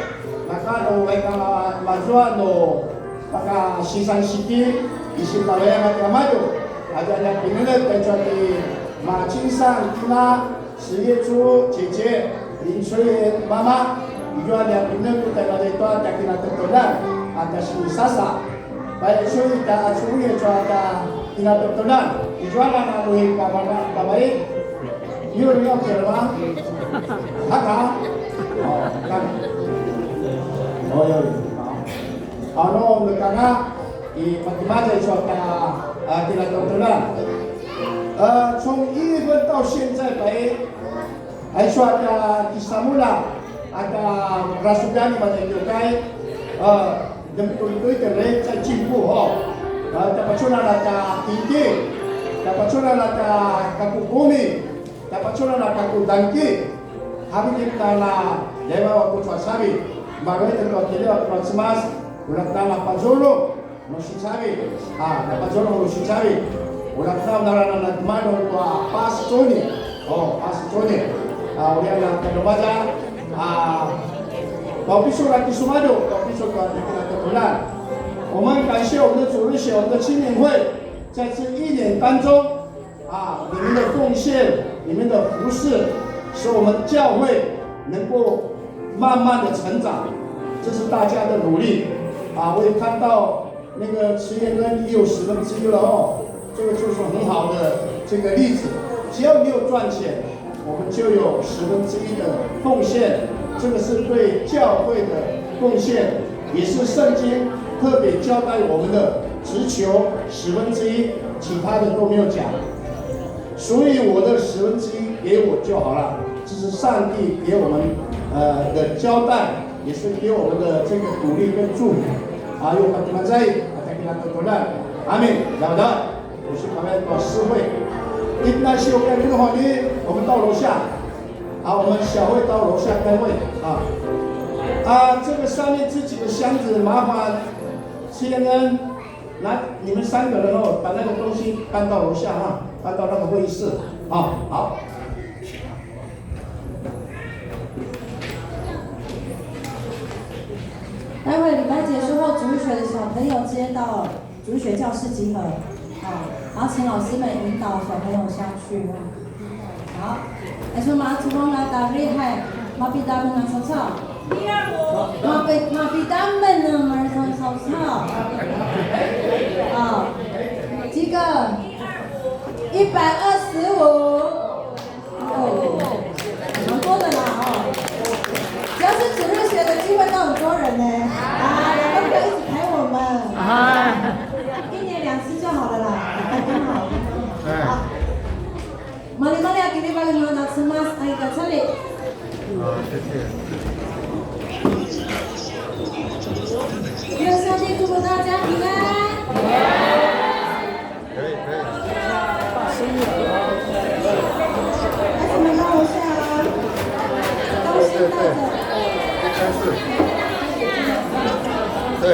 Maka no mereka majua no maka sisan siki isi tawaya mati amado ada yang benar kecuali macinsan kina 10月初姐姐 林翠莲妈妈，伊就两边呢，在那里多在给那得到了，ada si Sasa， baik Sui dah Sui就ada给那得到了，伊就那路爸爸爸爸伊，有人要给了吗？他看，哦看，哦有，好，那我们看看，伊macam-macam就ada给那得到了，从1月份到现在baik。 Aiso ada kisah mula, ada rasukan pada Yokai, betul-betul terlihat saya cimpu ho. Dapat cuna ada tinggi, dapat cuna ada kaku bumi, dapat cuna ada kaku dangki. Hari kita na lewa waktu cuaca sabi, baru itu kalau kita waktu semas, udah tanah panjulu, no Shinsabi, Napajono no Shinsabi. Ulang tahun naranan nagmano tua 80 周年，80周年。我们要跟大家老必须来迪苏马多，老必须来的图兰。我们感谢我们的主日学，我们的青年会，在这1年当中，你们的奉献，你们的服侍，使我们教会能够慢慢的成长，这是大家的努力。我也看到那个慈延根也有1/10了哦，这个就是很好的这个例子。只要你有赚钱，我们就有1/10的奉献，这个是对教会的贡献，也是圣经特别交代我们的，只求1/10，其他的都没有讲。所以我的1/10给我就好了，这是上帝给我们的交代，也是给我们的这个鼓励跟祝福。有看你们在，看你们都来，阿门，晓得？我是旁边搞诗会，那些我跟这个话题，我们到楼下，我们小会到楼下开会这个上面这几个箱子，麻烦CNN来，你们3个人把那个东西搬到楼下搬到那个会议室好。待会礼拜结束后，主日学的小朋友接到主日学教室集合，然后请老师们引导小朋友下去。好，说马祖公来打厉害，马比他们拿手抄，马比他们呢拿手抄，几个？125，蛮多的啦只要是主日学的聚会都很多人呢，要不要一起陪我们？1年2次就好了啦，刚好。好。Mali-mali akhirnya paling mana semas aika cari. 谢谢。愿上帝祝福大家平安。可以。孩子们到楼下高兴带着。对。